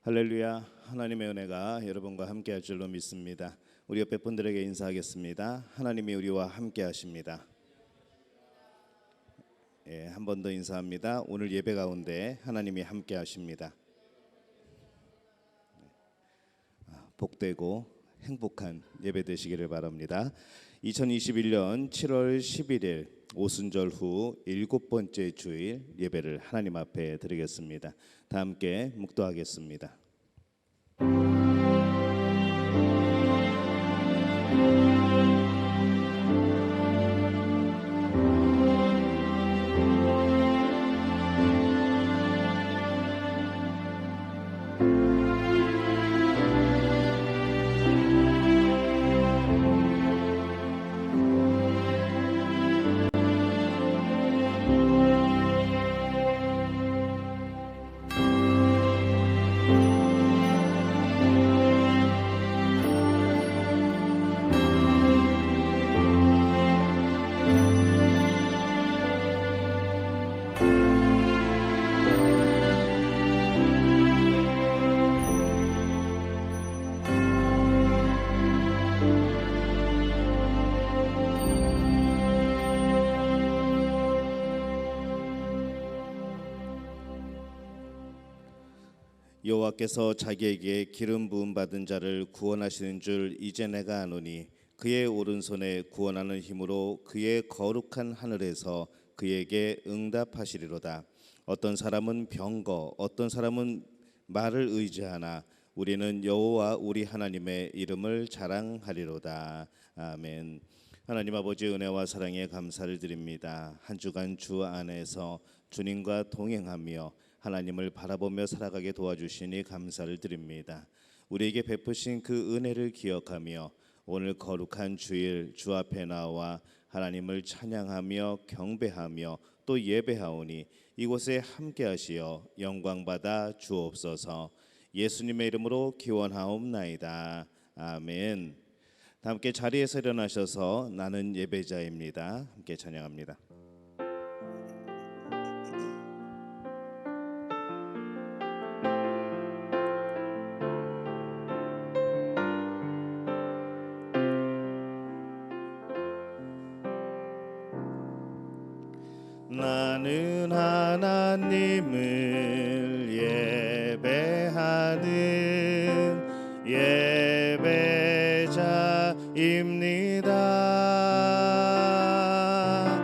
할렐루야. 하나님의 은혜가 여러분과 함께 할 줄로 믿습니다. 우리 옆에 분들에게 인사하겠습니다. 하나님이 우리와 함께 하십니다. 한 번 더 인사합니다. 오늘 예배 가운데 하나님이 함께 하십니다. 복되고 행복한 예배 되시기를 바랍니다. 2021년 7월 11일 오순절 후 7번째 주일 예배를 하나님 앞에 드리겠습니다. 다 함께 묵도하겠습니다. 여호와께서 자기에게 기름 부음 받은 자를 구원하시는 줄 이제 내가 아노니 그의 오른손에 구원하는 힘으로 그의 거룩한 하늘에서 그에게 응답하시리로다. 어떤 사람은 병거 어떤 사람은 말을 의지하나 우리는 여호와 우리 하나님의 이름을 자랑하리로다. 아멘. 하나님 아버지 은혜와 사랑에 감사를 드립니다. 한 주간 주 안에서 주님과 동행하며 하나님을 바라보며 살아가게 도와주시니 감사를 드립니다. 우리에게 베푸신 그 은혜를 기억하며 오늘 거룩한 주일 주 앞에 나와 하나님을 찬양하며 경배하며 또 예배하오니 이곳에 함께하시어 영광받아 주옵소서. 예수님의 이름으로 기원하옵나이다. 아멘. 다 함께 자리에서 일어나셔서 나는 예배자입니다. 함께 찬양합니다. 나는 하나님을 예배하는 예배자입니다.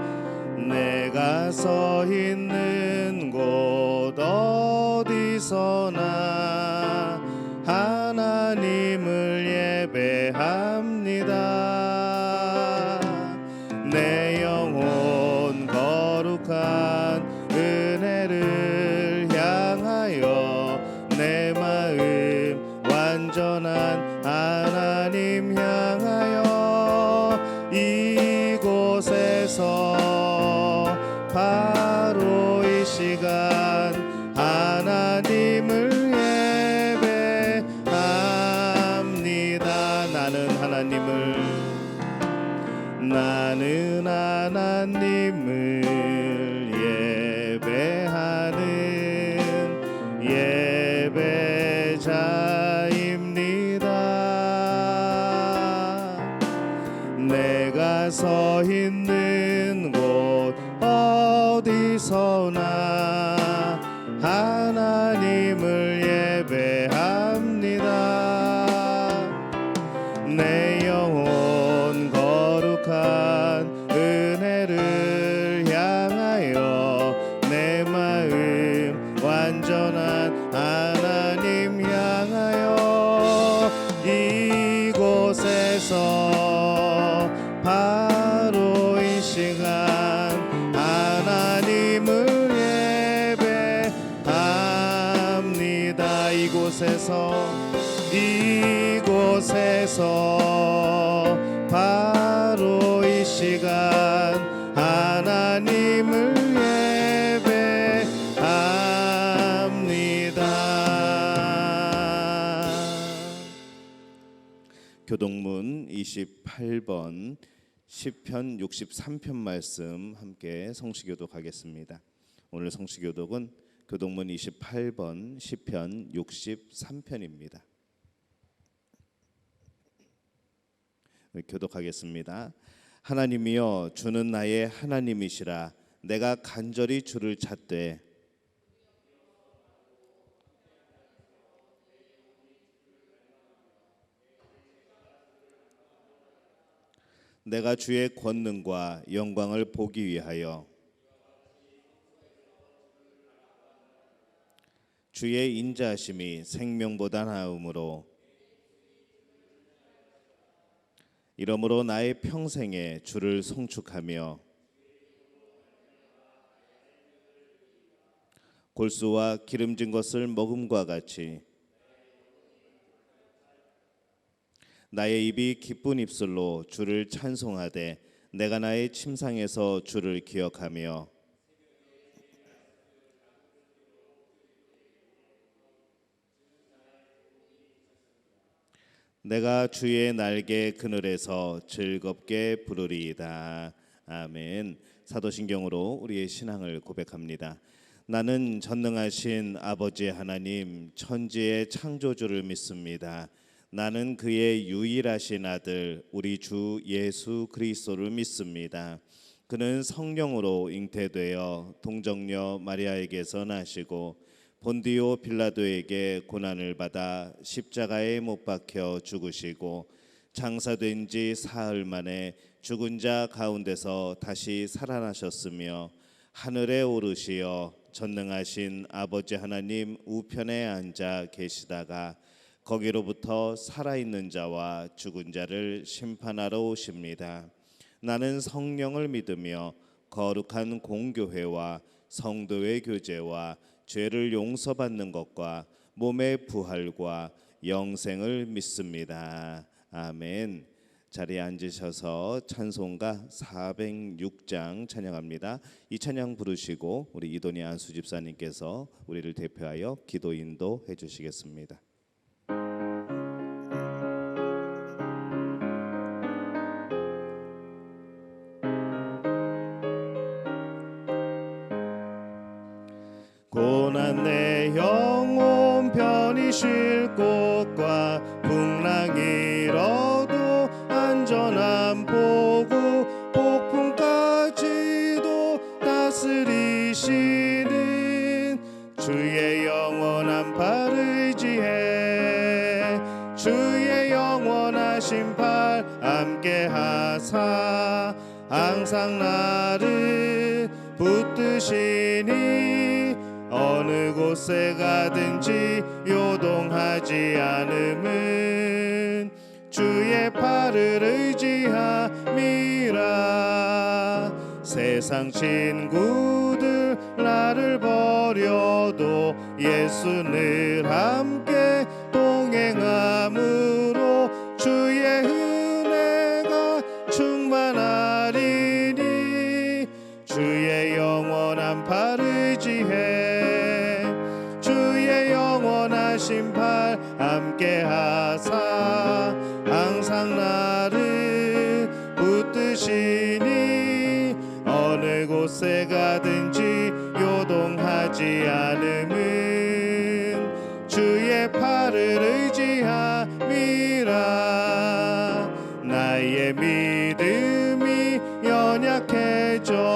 내가 서 있는 곳 어디서나 하나님을 예배합니다. 내 영혼 거룩한 은혜를 향하여 내 마음 완전한 하나님 향하여 이곳에서 바로 이 시간 하나님을 예배합니다. 나는 하나님을 예배하는 예배자입니다. 내가 서 있는 곳 어디서나 하나님을 예배합니다. 내 영혼 거룩한 은혜를 향하여 내 마음 완전한 하나님 향하여 이곳에서 바로 이 시간 하나님을 예배합니다. 이곳에서 바로 이 시간 하나님을 예배합니다. 교동문 28번 시편 63편 말씀 함께 성시교독하겠습니다. 오늘 성시교독은 교동문 28번 시편 63편입니다. 교독하겠습니다. 하나님이여 주는 나의 하나님이시라. 내가 간절히 주를 찾되 내가 주의 권능과 영광을 보기 위하여 주의 인자하심이 생명보다 나음으로 이러므로 나의 평생에 주를 송축하며 골수와 기름진 것을 먹음과 같이 나의 입이 기쁜 입술로 주를 찬송하되 내가 나의 침상에서 주를 기억하며 내가 주의 날개 그늘에서 즐겁게 부르리이다. 아멘. 사도신경으로 우리의 신앙을 고백합니다. 나는 전능하신 아버지 하나님 천지의 창조주를 믿습니다. 나는 그의 유일하신 아들 우리 주 예수 그리스도를 믿습니다. 그는 성령으로 잉태되어 동정녀 마리아에게서 나시고 본디오 빌라도에게 고난을 받아 십자가에 못 박혀 죽으시고 장사된 지 사흘 만에 죽은 자 가운데서 다시 살아나셨으며 하늘에 오르시어 전능하신 아버지 하나님 우편에 앉아 계시다가 거기로부터 살아있는 자와 죽은 자를 심판하러 오십니다. 나는 성령을 믿으며 거룩한 공교회와 성도의 교제와 죄를 용서받는 것과 몸의 부활과 영생을 믿습니다. 아멘. 자리에 앉으셔서 찬송가 406장 찬양합니다. 이 찬양 부르시고 우리 이도니 안수 집사님께서 우리를 대표하여 기도 인도해 주시겠습니다. 고난 내 영혼 편히 쉴 곳과 풍랑 일어도 안전한 보고 폭풍까지도 다스리시는 주의 영원한 팔을 의지해 주의 영원하신 팔 함께 하사 항상 나를 붙드시니 어느 곳에 가든지 요동하지 않음은 주의 팔을 의지함이라. 세상 친구들 나를 버려도 예수 늘 함께 동행함으로 주의 은혜가 충만하리니 주의 영원한 팔을 의지해 주의 영원하신 팔 함께 하사 항상 나를 붙드시니 어느 곳에 가든지 요동하지 않음은 주의 팔을 의지함이라. 나의 믿음이 연약해져도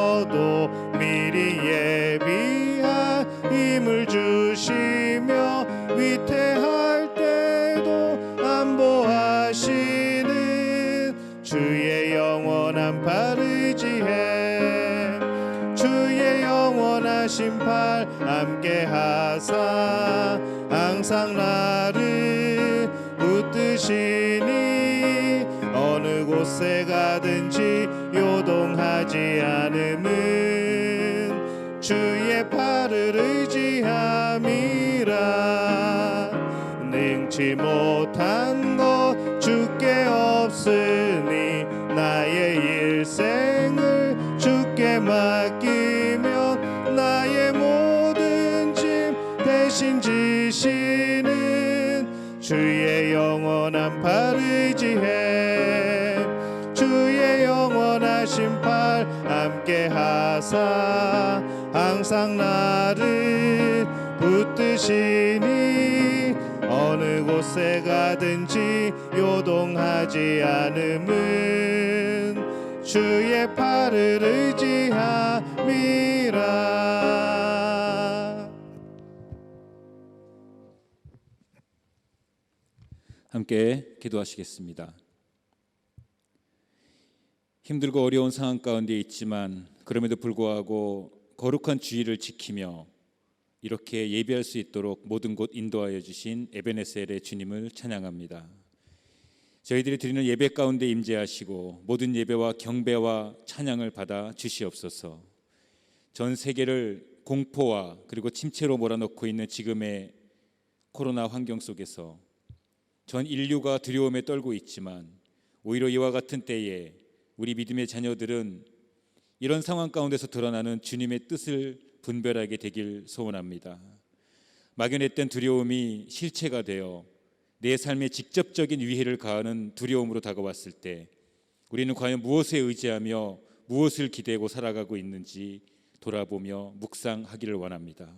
미리 예비한 힘을 주시며 위태할 때도 안보하시는 주의 영원한 팔을 의지해 주의 영원하신 팔 함께 하사 항상 나를 붙드시니 어느 곳에 가든지 요동하지 않음은 주의 팔을 의지함이라. 능치 못한 것 주께 없으니 나의 일생을 주께 맡기면 나의 모든 짐 대신 지시는 주의 영원한 팔을 의지해 주의 영원하신 팔 함께 하사 항상 나를 붙드시니 어느 곳에 가든지 요동하지 않음은 주의 팔을 의지함이라. 함께 기도하시겠습니다. 힘들고 어려운 상황 가운데 있지만 그럼에도 불구하고 거룩한 주의를 지키며 이렇게 예배할 수 있도록 모든 곳 인도하여 주신 에베네셀의 주님을 찬양합니다. 저희들이 드리는 예배 가운데 임재하시고 모든 예배와 경배와 찬양을 받아 주시옵소서. 전 세계를 공포와 그리고 침체로 몰아넣고 있는 지금의 코로나 환경 속에서 전 인류가 두려움에 떨고 있지만 오히려 이와 같은 때에 우리 믿음의 자녀들은 이런 상황 가운데서 드러나는 주님의 뜻을 분별하게 되길 소원합니다. 막연했던 두려움이 실체가 되어 내 삶에 직접적인 위해를 가하는 두려움으로 다가왔을 때 우리는 과연 무엇에 의지하며 무엇을 기대고 살아가고 있는지 돌아보며 묵상하기를 원합니다.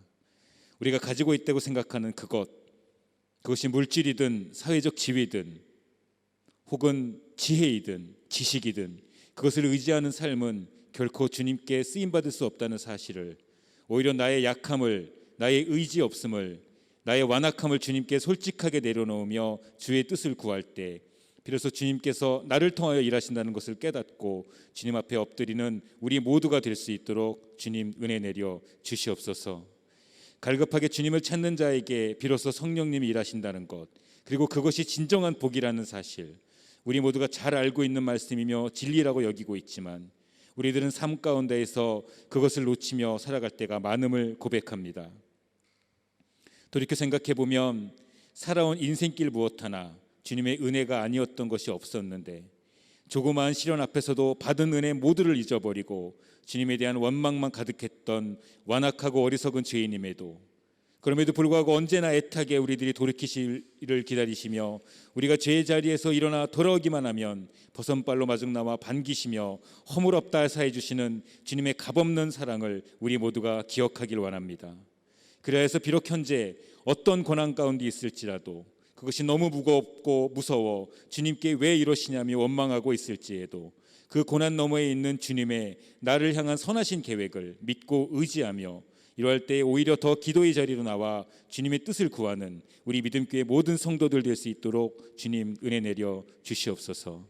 우리가 가지고 있다고 생각하는 그것이 물질이든 사회적 지위든 혹은 지혜이든 지식이든 그것을 의지하는 삶은 결코 주님께 쓰임받을 수 없다는 사실을, 오히려 나의 약함을, 나의 의지 없음을, 나의 완악함을 주님께 솔직하게 내려놓으며 주의 뜻을 구할 때 비로소 주님께서 나를 통하여 일하신다는 것을 깨닫고 주님 앞에 엎드리는 우리 모두가 될 수 있도록 주님 은혜 내려 주시옵소서. 갈급하게 주님을 찾는 자에게 비로소 성령님이 일하신다는 것, 그리고 그것이 진정한 복이라는 사실, 우리 모두가 잘 알고 있는 말씀이며 진리라고 여기고 있지만 우리들은 삶 가운데에서 그것을 놓치며 살아갈 때가 많음을 고백합니다. 돌이켜 생각해 보면 살아온 인생길 무엇 하나 주님의 은혜가 아니었던 것이 없었는데 조그마한 시련 앞에서도 받은 은혜 모두를 잊어버리고 주님에 대한 원망만 가득했던 완악하고 어리석은 죄인임에도, 그럼에도 불구하고 언제나 애타게 우리들이 돌이키시기를 기다리시며 우리가 죄의 자리에서 일어나 돌아오기만 하면 버선발로 마중 나와 반기시며 허물없다 사해 주시는 주님의 값없는 사랑을 우리 모두가 기억하길 원합니다. 그래서 비록 현재 어떤 고난 가운데 있을지라도 그것이 너무 무겁고 무서워 주님께 왜 이러시냐며 원망하고 있을지에도 그 고난 너머에 있는 주님의 나를 향한 선하신 계획을 믿고 의지하며 이러할 때 오히려 더 기도의 자리로 나와 주님의 뜻을 구하는 우리 믿음교회 모든 성도들 될 수 있도록 주님 은혜 내려 주시옵소서.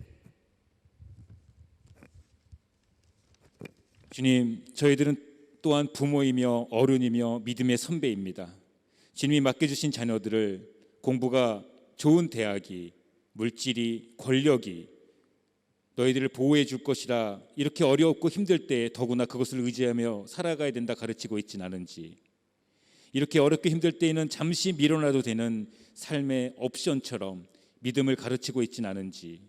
주님, 저희들은 또한 부모이며 어른이며 믿음의 선배입니다. 주님이 맡겨주신 자녀들을 공부가 좋은 대학이, 물질이, 권력이 너희들을 보호해 줄 것이라 이렇게 어렵고 힘들 때 더구나 그것을 의지하며 살아가야 된다 가르치고 있진 않은지, 이렇게 어렵고 힘들 때에는 잠시 미뤄놔도 되는 삶의 옵션처럼 믿음을 가르치고 있진 않은지,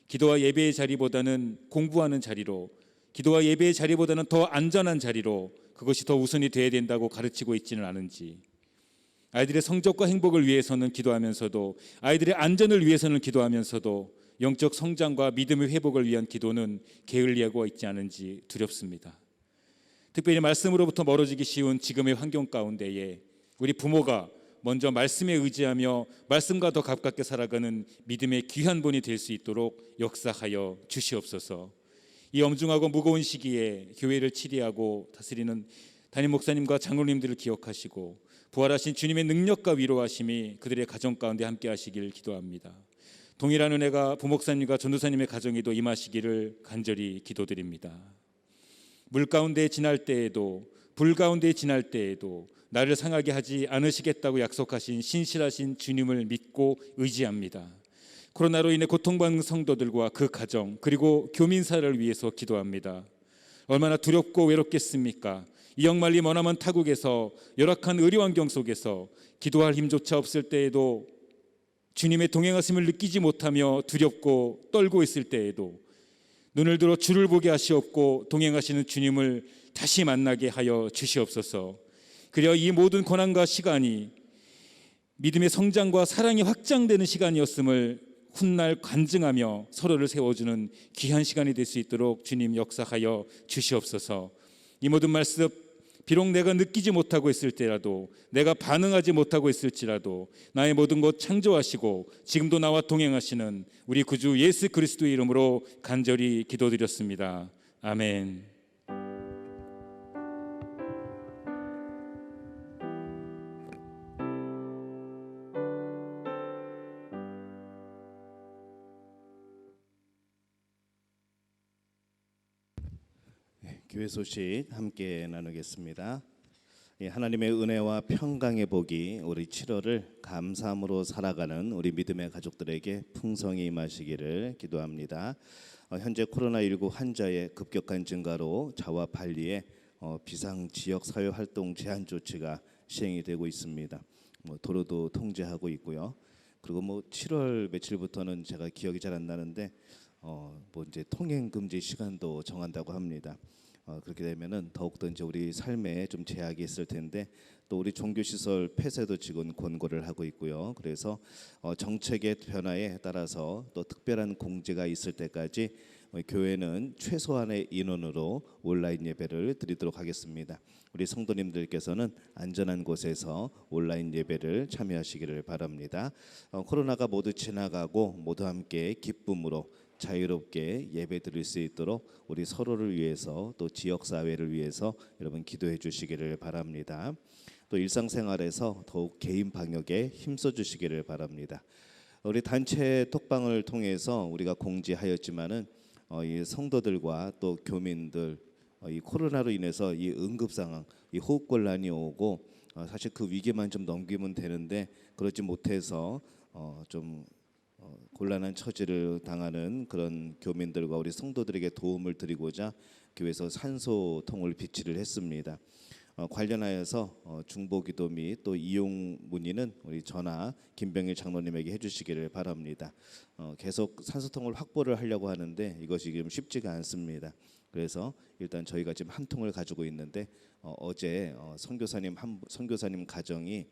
기도와 예배의 자리보다는 공부하는 자리로, 기도와 예배의 자리보다는 더 안전한 자리로 그것이 더 우선이 돼야 된다고 가르치고 있지는 않은지, 아이들의 성적과 행복을 위해서는 기도하면서도 아이들의 안전을 위해서는 기도하면서도 영적 성장과 믿음의 회복을 위한 기도는 게을리하고 있지 않은지 두렵습니다. 특별히 말씀으로부터 멀어지기 쉬운 지금의 환경 가운데에 우리 부모가 먼저 말씀에 의지하며 말씀과 더 가깝게 살아가는 믿음의 귀한 본이 될 수 있도록 역사하여 주시옵소서. 이 엄중하고 무거운 시기에 교회를 치리하고 다스리는 담임 목사님과 장로님들을 기억하시고 부활하신 주님의 능력과 위로하심이 그들의 가정 가운데 함께 하시길 기도합니다. 동일한 은혜가 부목사님과 전도사님의 가정에도 임하시기를 간절히 기도드립니다. 물 가운데 지날 때에도 불 가운데 지날 때에도 나를 상하게 하지 않으시겠다고 약속하신 신실하신 주님을 믿고 의지합니다. 코로나로 인해 고통받는 성도들과 그 가정 그리고 교민사를 위해서 기도합니다. 얼마나 두렵고 외롭겠습니까? 이 역말리 머나먼 타국에서 열악한 의료 환경 속에서 기도할 힘조차 없을 때에도 주님의 동행하심을 느끼지 못하며 두렵고 떨고 있을 때에도 눈을 들어 주를 보게 하시옵고 동행하시는 주님을 다시 만나게 하여 주시옵소서. 그리하여 이 모든 고난과 시간이 믿음의 성장과 사랑이 확장되는 시간이었음을 훗날 간증하며 서로를 세워주는 귀한 시간이 될 수 있도록 주님 역사하여 주시옵소서. 이 모든 말씀 비록 내가 느끼지 못하고 있을 때라도, 내가 반응하지 못하고 있을지라도 나의 모든 것 창조하시고 지금도 나와 동행하시는 우리 구주 예수 그리스도의 이름으로 간절히 기도드렸습니다. 아멘. 교회 소식 함께 나누겠습니다. 하나님의 은혜와 평강의 복이 우리 7월을 감사함으로 살아가는 우리 믿음의 가족들에게 풍성히 임하시기를 기도합니다. 현재 코로나19 환자의 급격한 증가로 자와 발리에 비상 지역 사회 활동 제한 조치가 시행이 되고 있습니다. 도로도 통제하고 있고요. 그리고 7월 며칠부터는 제가 기억이 잘 안 나는데 이제 통행 금지 시간도 정한다고 합니다. 그렇게 되면은 더욱더 이제 우리 삶에 좀 제약이 있을 텐데, 또 우리 종교 시설 폐쇄도 지금 권고를 하고 있고요. 그래서 정책의 변화에 따라서 또 특별한 공지가 있을 때까지 교회는 최소한의 인원으로 온라인 예배를 드리도록 하겠습니다. 우리 성도님들께서는 안전한 곳에서 온라인 예배를 참여하시기를 바랍니다. 코로나가 모두 지나가고 모두 함께 기쁨으로 자유롭게 예배 드릴 수 있도록 우리 서로를 위해서 또 지역 사회를 위해서 여러분 기도해 주시기를 바랍니다. 또 일상생활에서 더욱 개인 방역에 힘써 주시기를 바랍니다. 우리 단체 톡방을 통해서 우리가 공지하였지만은 이 성도들과 또 교민들 이 코로나로 인해서 이 응급 상황, 이 호흡곤란이 오고 사실 그 위기만 좀 넘기면 되는데 그러지 못해서 좀 곤란한 처지를 당하는 그런 교민들과 우리 성도들에게 도움을 드리고자 교회에서 산소통을 비치를 했습니다. 관련하여서 중보기도 및 또 이용 문의는 우리 전하 김병일 장로님에게 해주시기를 바랍니다. 계속 산소통을 확보를 하려고 하는데 이것이 지금 쉽지가 않습니다. 그래서 일단 저희가 지금 한 통을 가지고 있는데 어제 선교사님 가정이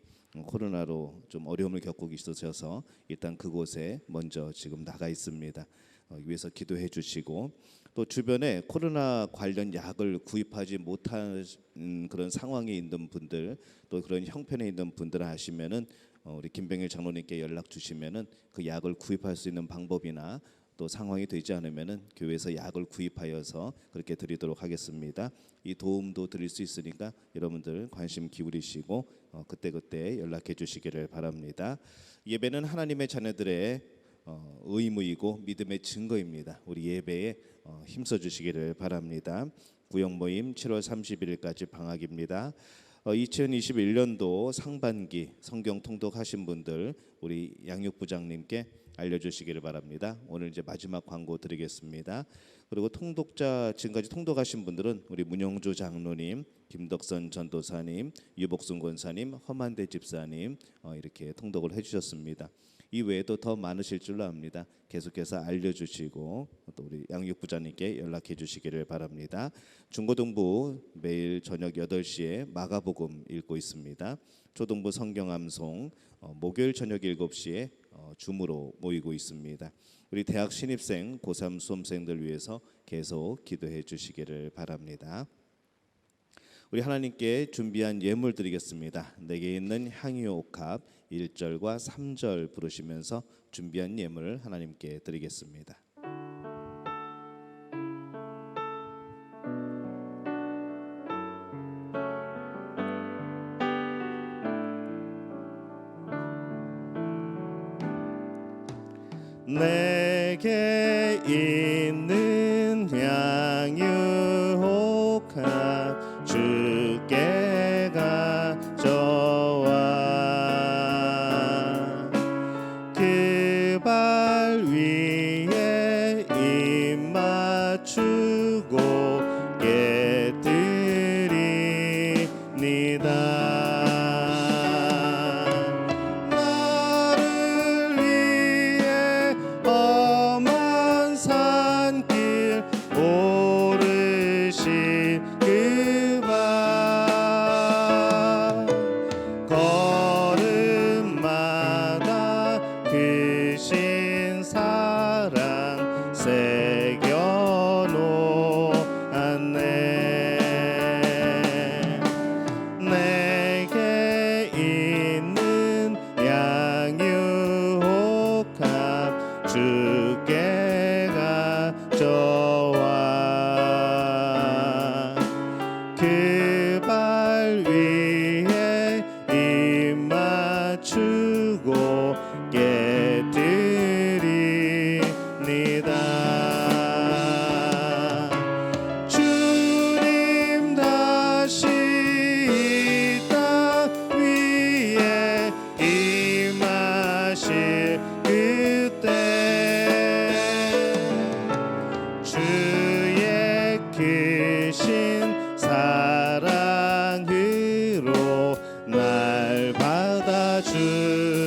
코로나로 좀 어려움을 겪고 있으셔서 일단 그곳에 먼저 지금 나가 있습니다. 위해서 기도해 주시고, 또 주변에 코로나 관련 약을 구입하지 못하는 그런 상황에 있는 분들, 또 그런 형편에 있는 분들 하시면은 우리 김병일 장로님께 연락 주시면은 그 약을 구입할 수 있는 방법이나 또 상황이 되지 않으면은 교회에서 약을 구입하여서 그렇게 드리도록 하겠습니다. 이 도움도 드릴 수 있으니까 여러분들 관심 기울이시고 그때그때 연락해 주시기를 바랍니다. 예배는 하나님의 자녀들의 의무이고 믿음의 증거입니다. 우리 예배에 힘써 주시기를 바랍니다. 구역 모임 7월 31일까지 방학입니다. 2021년도 상반기 성경 통독하신 분들 우리 양육부장님께 알려주시기를 바랍니다. 오늘 이제 마지막 광고 드리겠습니다. 그리고 통독자 지금까지 통독하신 분들은 우리 문영주 장로님, 김덕선 전도사님, 유복순 권사님, 허만대 집사님 이렇게 통독을 해주셨습니다. 이 외에도 더 많으실 줄로 압니다. 계속해서 알려주시고 또 우리 양육부장님께 연락해 주시기를 바랍니다. 중고등부 매일 저녁 8시에 마가복음 읽고 있습니다. 초등부 성경암송 목요일 저녁 7시에 줌으로 모이고 있습니다. 우리 대학 신입생 고3 수험생들 위해서 계속 기도해 주시기를 바랍니다. 우리 하나님께 준비한 예물 드리겠습니다. 내게 있는 향유 옥합 1절과 3절 부르시면서 준비한 예물 하나님께 드리겠습니다. 내게 있는 향유 옥합 주께 가져와 그 발 위에 입 맞추고 깨뜨리니다. 나를 위해 험한 산 두고 깨드립니다. 주님 다시 이 땅 위에 임하실 그때 주의 크신 사랑으로 날 받아주소서.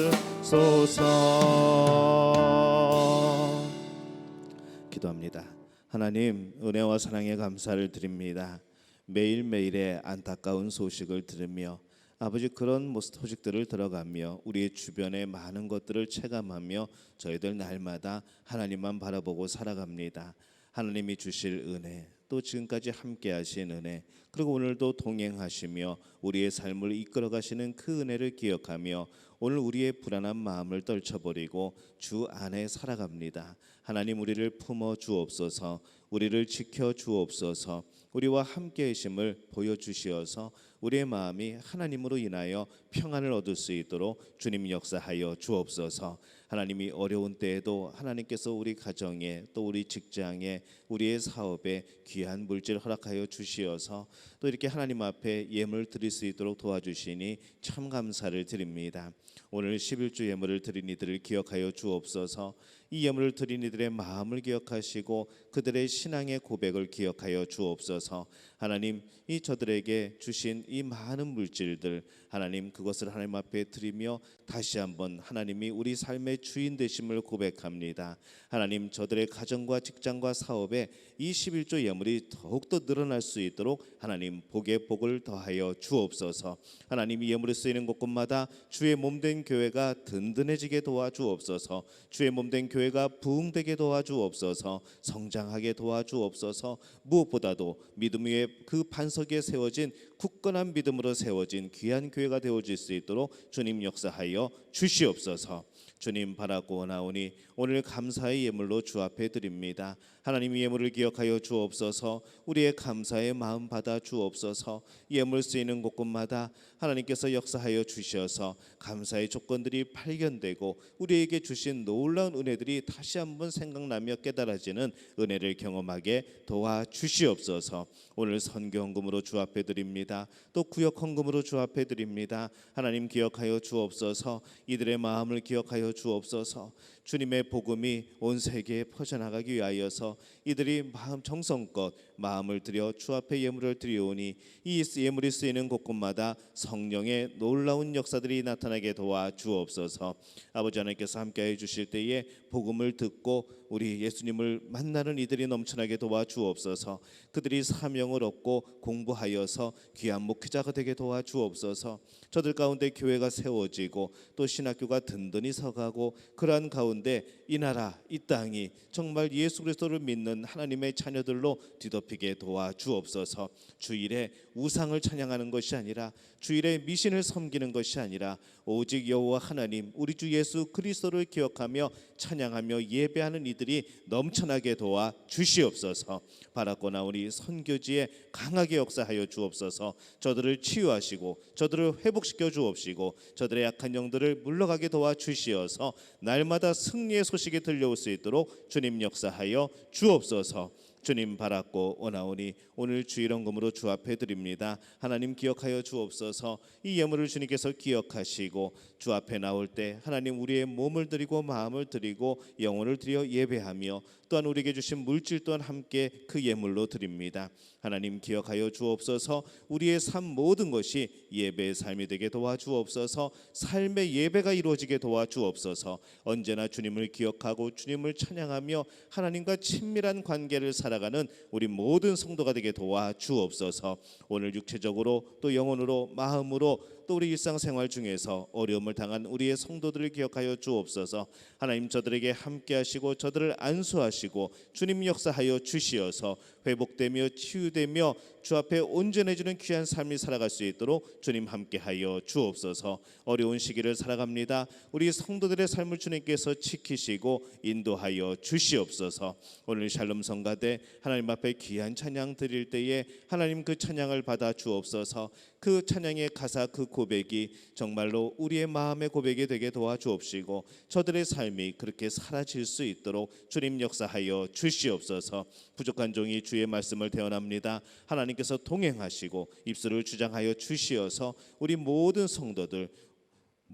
기도합니다. 하나님, 은혜와 사랑에 감사를 드립니다. 매일매일의 안타까운 소식을 들으며 아버지 그런 소식들을 들어가며 우리의 주변의 많은 것들을 체감하며 저희들 날마다 하나님만 바라보고 살아갑니다. 하나님이 주실 은혜, 또 지금까지 함께 하신 은혜, 그리고 오늘도 동행하시며 우리의 삶을 이끌어 가시는 그 은혜를 기억하며 오늘 우리의 불안한 마음을 떨쳐버리고 주 안에 살아갑니다. 하나님, 우리를 품어 주옵소서. 우리를 지켜 주옵소서. 우리와 함께 계심을 보여주시어서 우리의 마음이 하나님으로 인하여 평안을 얻을 수 있도록 주님 역사하여 주옵소서. 하나님이 어려운 때에도 하나님께서 우리 가정에, 또 우리 직장에, 우리의 사업에 귀한 물질 허락하여 주시어서 또 이렇게 하나님 앞에 예물 드릴 수 있도록 도와주시니 참 감사를 드립니다. 오늘 11주 예물을 드린 이들을 기억하여 주옵소서. 이 예물을 드린 이들의 마음을 기억하시고 그들의 신앙의 고백을 기억하여 주옵소서. 하나님, 이 저들에게 주신 이 많은 물질들, 하나님 그것을 하나님 앞에 드리며 다시 한번 하나님이 우리 삶의 주인 되심을 고백합니다. 하나님, 저들의 가정과 직장과 사업에 이 11조 예물이 더욱더 늘어날 수 있도록 하나님 복의 복을 더하여 주옵소서. 하나님, 이 예물이 쓰이는 곳곳마다 주의 몸된 교회가 든든해지게 도와주옵소서. 주의 몸된 교회가 부흥되게 도와주옵소서. 성장하게 도와주옵소서. 무엇보다도 믿음 위에 그 반석 위에 세워진 굳건한 믿음으로 세워진 귀한 교회가 되어질 수 있도록 주님 역사하여 주시옵소서. 주님 바라고 나오니 오늘 감사의 예물로 주 앞에 드립니다. 하나님, 이 예물을 기억하여 주옵소서. 우리의 감사의 마음 받아 주옵소서. 예물 쓰이는 곳곳마다 하나님께서 역사하여 주셔서 감사의 조건들이 발견되고 우리에게 주신 놀라운 은혜들이 다시 한번 생각나며 깨달아지는 은혜를 경험하게 도와주시옵소서. 오늘 선교 헌금으로 주 앞에 드립니다. 또 구역 헌금으로 주 앞에 드립니다. 하나님, 기억하여 주옵소서. 이들의 마음을 기억하여 주옵소서. 주님의 복음이 온 세계에 퍼져나가기 위하여서 이들이 마음 정성껏 마음을 들여 주 앞에 예물을 드리오니 이 예물이 쓰이는 곳곳마다 성령의 놀라운 역사들이 나타나게 도와 주옵소서. 아버지 하나님께서 함께해 주실 때에 복음을 듣고 우리 예수님을 만나는 이들이 넘쳐나게 도와 주옵소서. 그들이 사명을 얻고 공부하여서 귀한 목회자가 되게 도와 주옵소서. 저들 가운데 교회가 세워지고 또 신학교가 든든히 서가고 그러한 가운데 이 나라 이 땅이 정말 예수 그리스도를 믿는 하나님의 자녀들로 뒤덮이게 도와 주옵소서. 주일에 우상을 찬양하는 것이 아니라 주일에 미신을 섬기는 것이 아니라 오직 여호와 하나님 우리 주 예수 그리스도를 기억하며 찬양하며 예배하는 이들이 넘쳐나게 도와 주시옵소서. 바라거나 우리 선교지에 강하게 역사하여 주옵소서. 저들을 치유하시고 저들을 회복시켜 주옵시고 저들의 약한 영들을 물러가게 도와 주시어서 날마다 승리의 소식이 들려올 수 있도록 주님 역사하여 주옵소서. 주님 바랐고 원하오니 오늘 주일 헌금으로 주 앞에 드립니다. 하나님, 기억하여 주옵소서. 이 예물을 주님께서 기억하시고 주 앞에 나올 때 하나님 우리의 몸을 드리고 마음을 드리고 영혼을 드려 예배하며 또한 우리에게 주신 물질 또한 함께 그 예물로 드립니다. 하나님, 기억하여 주옵소서. 우리의 삶 모든 것이 예배의 삶이 되게 도와주옵소서. 삶의 예배가 이루어지게 도와주옵소서. 언제나 주님을 기억하고 주님을 찬양하며 하나님과 친밀한 관계를 살아가는 우리 모든 성도가 되게 도와주옵소서. 오늘 육체적으로 또 영혼으로 마음으로 또 우리 일상생활 중에서 어려움을 당한 우리의 성도들을 기억하여 주옵소서. 하나님, 저들에게 함께하시고 저들을 안수하시고 주님 역사하여 주시어서 회복되며 치유되며 주 앞에 온전해지는 귀한 삶이 살아갈 수 있도록 주님 함께하여 주옵소서. 어려운 시기를 살아갑니다. 우리 성도들의 삶을 주님께서 지키시고 인도하여 주시옵소서. 오늘 샬롬 성가대 하나님 앞에 귀한 찬양 드릴 때에 하나님 그 찬양을 받아 주옵소서. 그 찬양의 가사, 그 고백이 정말로 우리의 마음의 고백이 되게 도와주옵시고 저들의 삶이 그렇게 사라질 수 있도록 주님 역사하여 주시옵소서. 부족한 종이 주의 말씀을 대언합니다. 하나님께서 동행하시고 입술을 주장하여 주시어서 우리 모든 성도들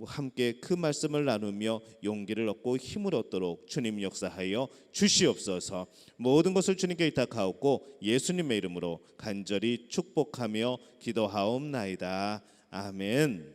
함께 그 말씀을 나누며 용기를 얻고 힘을 얻도록 주님 역사하여 주시옵소서. 모든 것을 주님께 의탁하옵고 예수님의 이름으로 간절히 축복하며 기도하옵나이다. 아멘.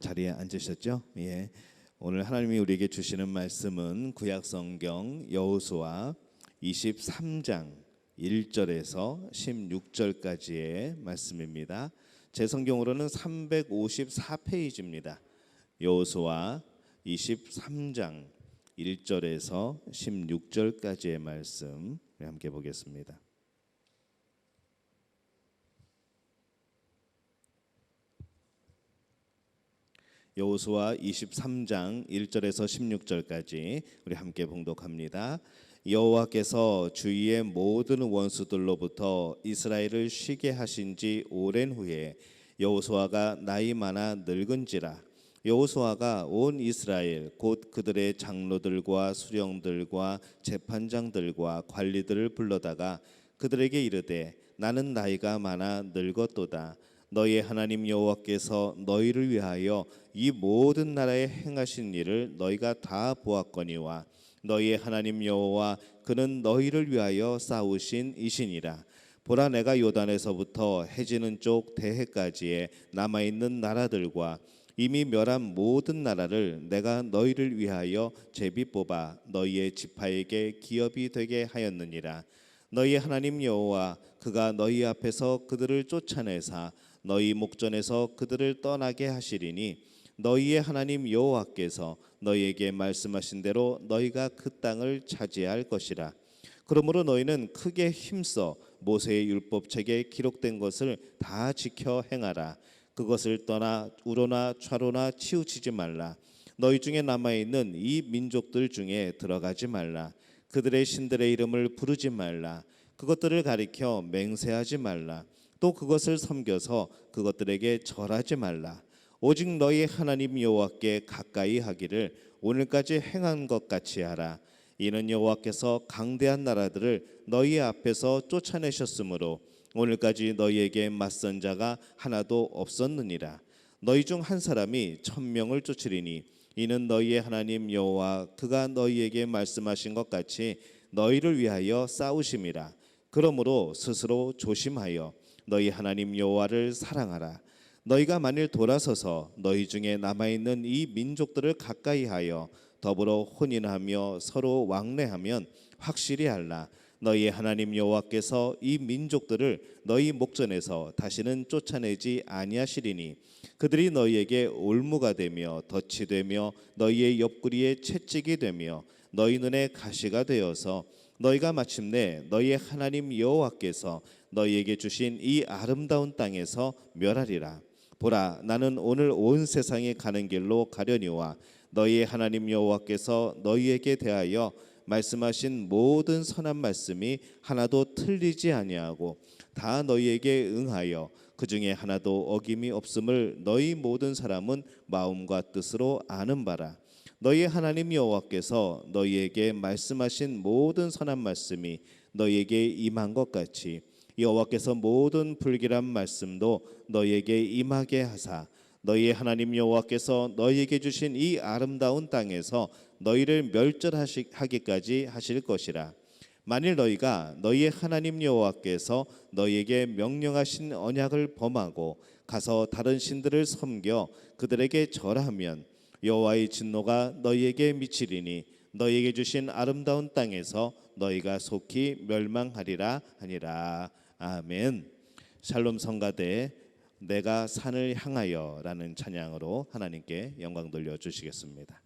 자리에 앉으셨죠? 예. 오늘 하나님이 우리에게 주시는 말씀은 구약성경 여호수아 23장 1절에서 16절까지의 말씀입니다. 제 성경으로는 354페이지입니다. 여호수아 23장 1절에서 16절까지의 말씀 함께 보겠습니다. 여호수아 23장 1절에서 16절까지 우리 함께 봉독합니다. 여호와께서 주위의 모든 원수들로부터 이스라엘을 쉬게 하신 지 오랜 후에 여호수아가 나이 많아 늙은지라 여호수아가 온 이스라엘 곧 그들의 장로들과 수령들과 재판장들과 관리들을 불러다가 그들에게 이르되 나는 나이가 많아 늙었도다. 너희 하나님 여호와께서 너희를 위하여 이 모든 나라에 행하신 일을 너희가 다 보았거니와 너희의 하나님 여호와 그는 너희를 위하여 싸우신 이시니라. 보라 내가 요단에서부터 해지는 쪽 대해까지의 남아있는 나라들과 이미 멸한 모든 나라를 내가 너희를 위하여 제비 뽑아 너희의 지파에게 기업이 되게 하였느니라. 너희 하나님 여호와 그가 너희 앞에서 그들을 쫓아내사 너희 목전에서 그들을 떠나게 하시리니 너희의 하나님 여호와께서 너희에게 말씀하신 대로 너희가 그 땅을 차지할 것이라. 그러므로 너희는 크게 힘써 모세의 율법책에 기록된 것을 다 지켜 행하라. 그것을 떠나 우로나 좌로나 치우치지 말라. 너희 중에 남아있는 이 민족들 중에 들어가지 말라. 그들의 신들의 이름을 부르지 말라. 그것들을 가리켜 맹세하지 말라. 또 그것을 섬겨서 그것들에게 절하지 말라. 오직 너희 하나님 여호와께 가까이 하기를 오늘까지 행한 것 같이 하라. 이는 여호와께서 강대한 나라들을 너희 앞에서 쫓아내셨으므로 오늘까지 너희에게 맞선 자가 하나도 없었느니라. 너희 중 한 사람이 1000명을 쫓으리니 이는 너희의 하나님 여호와 그가 너희에게 말씀하신 것 같이 너희를 위하여 싸우심이라. 그러므로 스스로 조심하여 너희 하나님 여호와를 사랑하라. 너희가 만일 돌아서서 너희 중에 남아있는 이 민족들을 가까이하여 더불어 혼인하며 서로 왕래하면 확실히 알라. 너희 하나님 여호와께서 이 민족들을 너희 목전에서 다시는 쫓아내지 아니하시리니 그들이 너희에게 올무가 되며 덫이 되며 너희의 옆구리에 채찍이 되며 너희 눈에 가시가 되어서 너희가 마침내 너희의 하나님 여호와께서 너희에게 주신 이 아름다운 땅에서 멸하리라. 보라 나는 오늘 온 세상에 가는 길로 가려니와 너희의 하나님 여호와께서 너희에게 대하여 말씀하신 모든 선한 말씀이 하나도 틀리지 아니하고 다 너희에게 응하여 그 중에 하나도 어김이 없음을 너희 모든 사람은 마음과 뜻으로 아는 바라. 너희 하나님 여호와께서 너희에게 말씀하신 모든 선한 말씀이 너희에게 임한 것 같이 여호와께서 모든 불길한 말씀도 너희에게 임하게 하사 너희의 하나님 여호와께서 너희에게 주신 이 아름다운 땅에서 너희를 멸절하기까지 하실 것이라. 만일 너희가 너희의 하나님 여호와께서 너희에게 명령하신 언약을 범하고 가서 다른 신들을 섬겨 그들에게 절하면 여호와의 진노가 너희에게 미치리니 너희에게 주신 아름다운 땅에서 너희가 속히 멸망하리라 하니라. 아멘. 샬롬 성가대 내가 산을 향하여라는 찬양으로 하나님께 영광 돌려 주시겠습니다.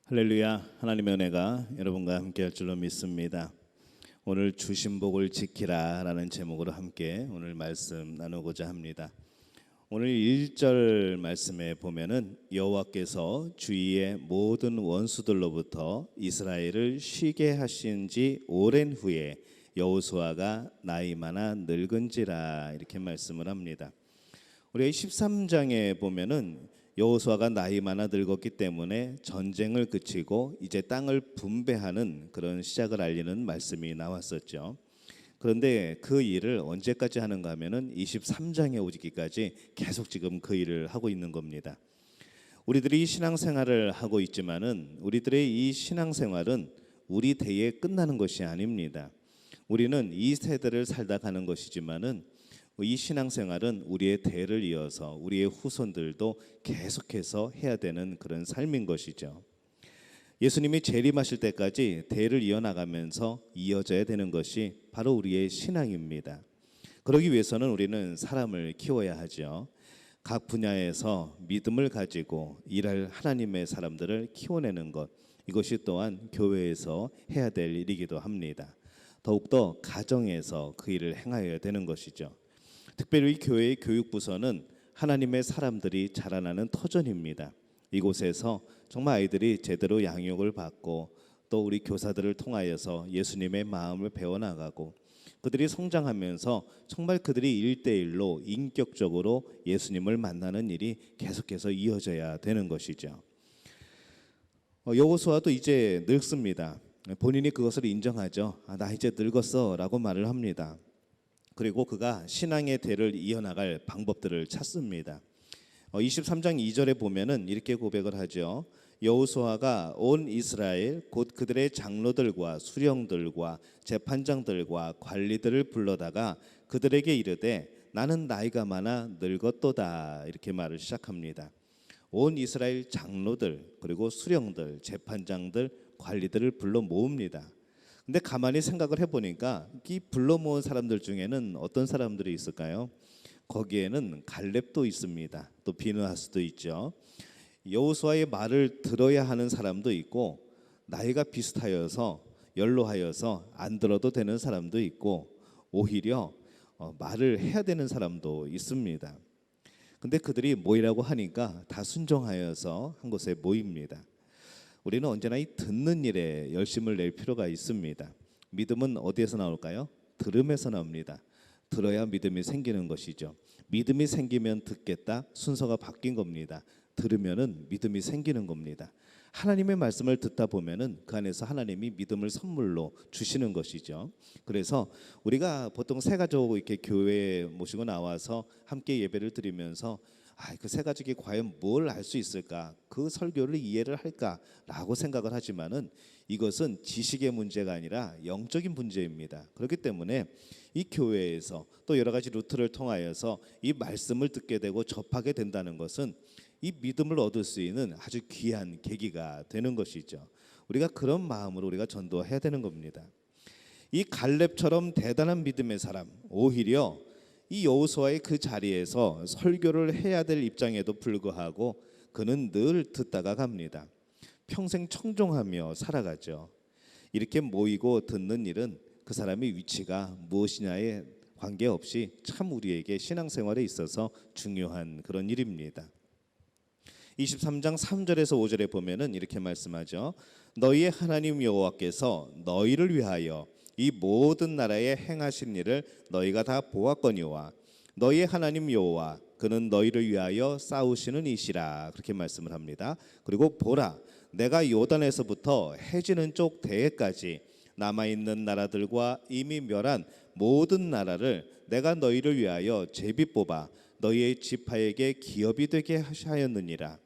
할렐루야. 하나님의 은혜가 여러분과 함께 할 줄로 믿습니다. 오늘 주신 복을 지키라 라는 제목으로 함께 오늘 말씀 나누고자 합니다. 오늘 1절 말씀에 보면은 여호와께서 주위의 모든 원수들로부터 이스라엘을 쉬게 하신 지 오랜 후에 여호수아가 나이 많아 늙은지라 이렇게 말씀을 합니다. 우리 13장에 보면은 여호수아가 나이 많아 늙었기 때문에 전쟁을 그치고 이제 땅을 분배하는 그런 시작을 알리는 말씀이 나왔었죠. 그런데 그 일을 언제까지 하는가 하면은 23장에 오기까지 계속 지금 그 일을 하고 있는 겁니다. 우리들이 신앙생활을 하고 있지만은 우리들의 이 신앙생활은 우리 대에 끝나는 것이 아닙니다. 우리는 이 세대를 살다 가는 것이지만은 이 신앙생활은 우리의 대를 이어서 우리의 후손들도 계속해서 해야 되는 그런 삶인 것이죠. 예수님이 재림하실 때까지 대를 이어나가면서 이어져야 되는 것이 바로 우리의 신앙입니다. 그러기 위해서는 우리는 사람을 키워야 하죠. 각 분야에서 믿음을 가지고 일할 하나님의 사람들을 키워내는 것, 이것이 또한 교회에서 해야 될 일이기도 합니다. 더욱더 가정에서 그 일을 행하여야 되는 것이죠. 특별히 교회의 교육부서는 하나님의 사람들이 자라나는 터전입니다. 이곳에서 정말 아이들이 제대로 양육을 받고 또 우리 교사들을 통하여서 예수님의 마음을 배워나가고 그들이 성장하면서 정말 그들이 1대1로 인격적으로 예수님을 만나는 일이 계속해서 이어져야 되는 것이죠. 여호수아도 이제 늙습니다. 본인이 그것을 인정하죠. 나 이제 늙었어 라고 말을 합니다. 그리고 그가 신앙의 대를 이어나갈 방법들을 찾습니다. 23장 2절에 보면은 이렇게 고백을 하죠. 여호수아가 온 이스라엘 곧 그들의 장로들과 수령들과 재판장들과 관리들을 불러다가 그들에게 이르되 나는 나이가 많아 늙었도다 이렇게 말을 시작합니다. 온 이스라엘 장로들 그리고 수령들 재판장들 관리들을 불러 모읍니다. 근데 가만히 생각을 해보니까 이 불러 모은 사람들 중에는 어떤 사람들이 있을까요? 거기에는 갈렙도 있습니다. 또 비느하스도 있죠. 여호수아의 말을 들어야 하는 사람도 있고 나이가 비슷하여서 연로하여서 안 들어도 되는 사람도 있고 오히려 말을 해야 되는 사람도 있습니다. 근데 그들이 모이라고 하니까 다 순종하여서 한 곳에 모입니다. 우리는 언제나 이 듣는 일에 열심을 낼 필요가 있습니다. 믿음은 어디에서 나올까요? 들음에서 나옵니다. 들어야 믿음이 생기는 것이죠. 믿음이 생기면 듣겠다 순서가 바뀐 겁니다. 들으면은 믿음이 생기는 겁니다. 하나님의 말씀을 듣다 보면은 그 안에서 하나님이 믿음을 선물로 주시는 것이죠. 그래서 우리가 보통 새 가족 이렇게 교회에 모시고 나와서 함께 예배를 드리면서 그 새 가족이 과연 뭘 알 수 있을까? 그 설교를 이해를 할까라고 생각을 하지만은 이것은 지식의 문제가 아니라 영적인 문제입니다. 그렇기 때문에 이 교회에서 또 여러 가지 루트를 통하여서 이 말씀을 듣게 되고 접하게 된다는 것은 이 믿음을 얻을 수 있는 아주 귀한 계기가 되는 것이죠. 우리가 그런 마음으로 우리가 전도해야 되는 겁니다. 이 갈렙처럼 대단한 믿음의 사람, 오히려 이 여호수아의 그 자리에서 설교를 해야 될 입장에도 불구하고 그는 늘 듣다가 갑니다. 평생 청종하며 살아가죠. 이렇게 모이고 듣는 일은 그 사람의 위치가 무엇이냐에 관계없이 참 우리에게 신앙생활에 있어서 중요한 그런 일입니다. 23장 3절에서 5절에 보면은 이렇게 말씀하죠. 너희의 하나님 여호와께서 너희를 위하여 이 모든 나라에 행하신 일을 너희가 다 보았거니와 너희의 하나님 여호와 그는 너희를 위하여 싸우시는 이시라 그렇게 말씀을 합니다. 그리고 보라 내가 요단에서부터 해지는 쪽 대해까지 남아있는 나라들과 이미 멸한 모든 나라를 내가 너희를 위하여 제비 뽑아 너희의 지파에게 기업이 되게 하였느니라.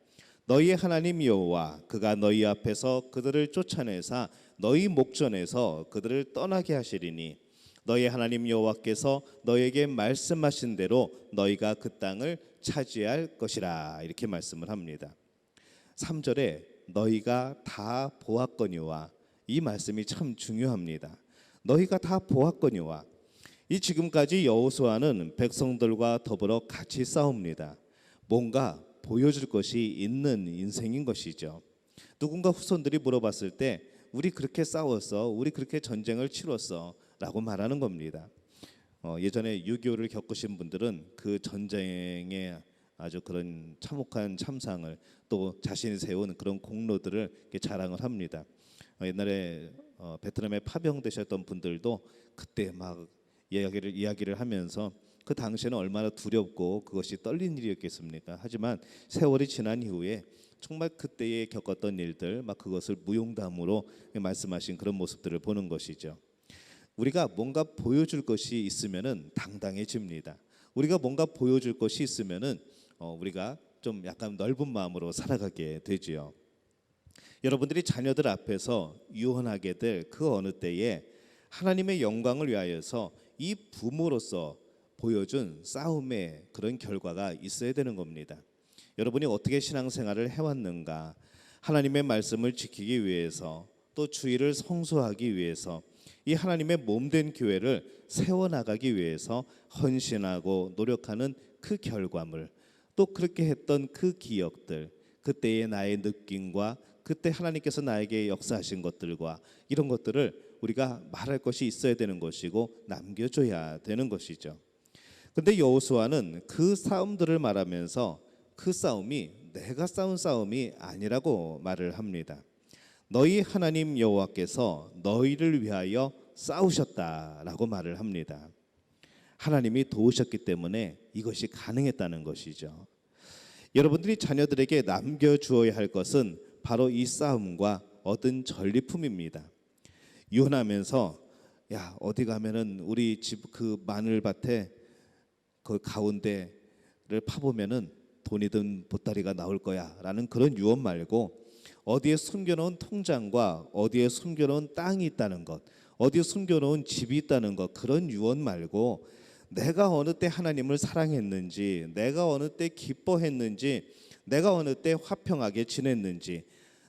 너희의 하나님 여호와 그가 너희 앞에서 그들을 쫓아내사 너희 목전에서 그들을 떠나게 하시리니 너희 하나님 여호와께서 너희에게 말씀하신 대로 너희가 그 땅을 차지할 것이라 이렇게 말씀을 합니다. 3절에 너희가 다 보았거니와 이 말씀이 참 중요합니다. 너희가 다 보았거니와 이 지금까지 여호수아는 백성들과 더불어 같이 싸웁니다. 뭔가 보여줄 것이 있는 인생인 것이죠. 누군가 후손들이 물어봤을 때 우리 그렇게 싸웠어, 우리 그렇게 전쟁을 치렀어라고 말하는 겁니다. 예전에 6.25를 겪으신 분들은 그 전쟁의 아주 그런 참혹한 참상을 또 자신이 세운 그런 공로들을 이렇게 자랑을 합니다. 옛날에 베트남에 파병되셨던 분들도 그때 막 이야기를 하면서 그 당시에는 얼마나 두렵고 그것이 떨린 일이었겠습니까? 하지만 세월이 지난 이후에 정말 그때에 겪었던 일들 막 그것을 무용담으로 말씀하신 그런 모습들을 보는 것이죠. 우리가 뭔가 보여줄 것이 있으면은 당당해집니다. 우리가 뭔가 보여줄 것이 있으면은 우리가 좀 약간 넓은 마음으로 살아가게 되지요. 여러분들이 자녀들 앞에서 유언하게 될 그 어느 때에 하나님의 영광을 위하여서 이 부모로서 보여준 싸움의 그런 결과가 있어야 되는 겁니다. 여러분이 어떻게 신앙생활을 해왔는가, 하나님의 말씀을 지키기 위해서 또 주의를 성수하기 위해서 이 하나님의 몸된 교회를 세워나가기 위해서 헌신하고 노력하는 그 결과물, 또 그렇게 했던 그 기억들, 그때의 나의 느낌과 그때 하나님께서 나에게 역사하신 것들과 이런 것들을 우리가 말할 것이 있어야 되는 것이고 남겨줘야 되는 것이죠. 근데 여호수아는 그 싸움들을 말하면서 그 싸움이 내가 싸운 싸움이 아니라고 말을 합니다. 너희 하나님 여호와께서 너희를 위하여 싸우셨다라고 말을 합니다. 하나님이 도우셨기 때문에 이것이 가능했다는 것이죠. 여러분들이 자녀들에게 남겨주어야 할 것은 바로 이 싸움과 얻은 전리품입니다. 유언하면서 야 어디 가면은 우리 집 그 마늘밭에 그 가운데를 파보면은 돈이 든 보따리가 나올 거야라는 그런 유언 말고 어디에 숨겨놓은 통장과 어디에 숨겨놓은 땅이 있다는 것, 어디에 숨겨놓은 집이 있다는 것, 그런 유언 말고 내가 어느 때 하나님을 사랑했는지, 내가 어느 때 기뻐했는지, 내가 어느 때 화평하게 지냈는지,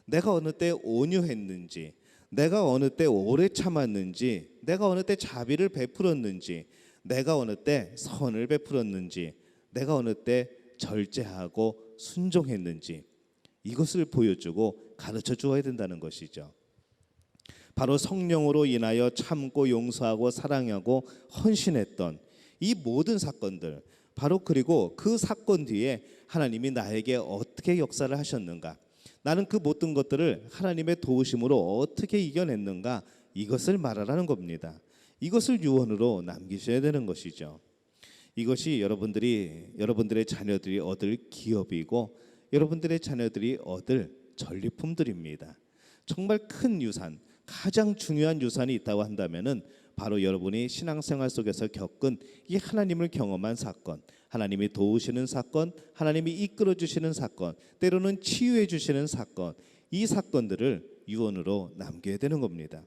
내가 어느 때 온유했는지, 내가 어느 때 오래 참았는지, 내가 어느 때 자비를 베풀었는지, 내가 어느 때 선을 베풀었는지, 내가 어느 때 절제하고 순종했는지, 이것을 보여주고 가르쳐 주어야 된다는 것이죠. 바로 성령으로 인하여 참고 용서하고 사랑하고 헌신했던 이 모든 사건들, 바로 그리고 그 사건 뒤에 하나님이 나에게 어떻게 역사를 하셨는가, 나는 그 모든 것들을 하나님의 도우심으로 어떻게 이겨냈는가, 이것을 말하라는 겁니다. 이것을 유언으로 남기셔야 되는 것이죠. 이것이 여러분들의 자녀들이 얻을 기업이고 여러분들의 자녀들이 얻을 전리품들입니다. 정말 큰 유산, 가장 중요한 유산이 있다고 한다면은 바로 여러분이 신앙생활 속에서 겪은 이 하나님을 경험한 사건, 하나님이 도우시는 사건, 하나님이 이끌어 주시는 사건, 때로는 치유해 주시는 사건, 이 사건들을 유언으로 남겨야 되는 겁니다.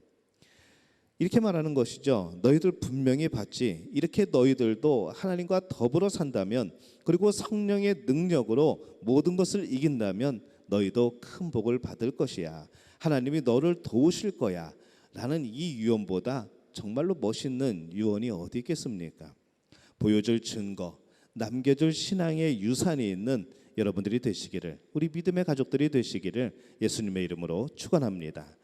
이렇게 말하는 것이죠. 너희들 분명히 봤지. 이렇게 너희들도 하나님과 더불어 산다면, 그리고 성령의 능력으로 모든 것을 이긴다면 너희도 큰 복을 받을 것이야. 하나님이 너를 도우실 거야. 라는 이 유언보다 정말로 멋있는 유언이 어디 있겠습니까? 보여줄 증거, 남겨줄 신앙의 유산이 있는 여러분들이 되시기를, 우리 믿음의 가족들이 되시기를 예수님의 이름으로 축원합니다.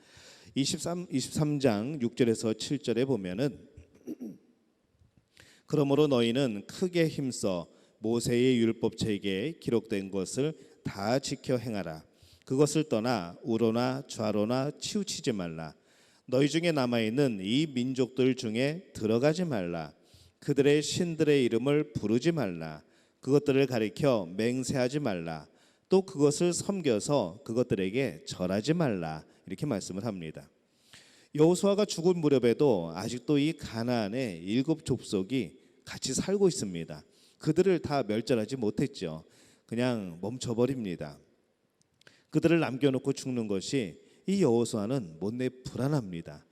23장 6절에서 7절에 보면은 그러므로 너희는 크게 힘써 모세의 율법책에 기록된 것을 다 지켜 행하라. 그것을 떠나 우로나 좌로나 치우치지 말라. 너희 중에 남아있는 이 민족들 중에 들어가지 말라. 그들의 신들의 이름을 부르지 말라. 그것들을 가리켜 맹세하지 말라. 또 그것을 섬겨서 그것들에게 절하지 말라. 이렇게 말씀을 합니다. 여호수아가 죽은 무렵에도 아직도 이 가나안의 7 족속이 같이 살고 있습니다. 그들을 다 멸절하지 못했죠. 그냥 멈춰버립니다. 그들을 남겨놓고 죽는 것이 이 여호수아는 못내 불안합니다.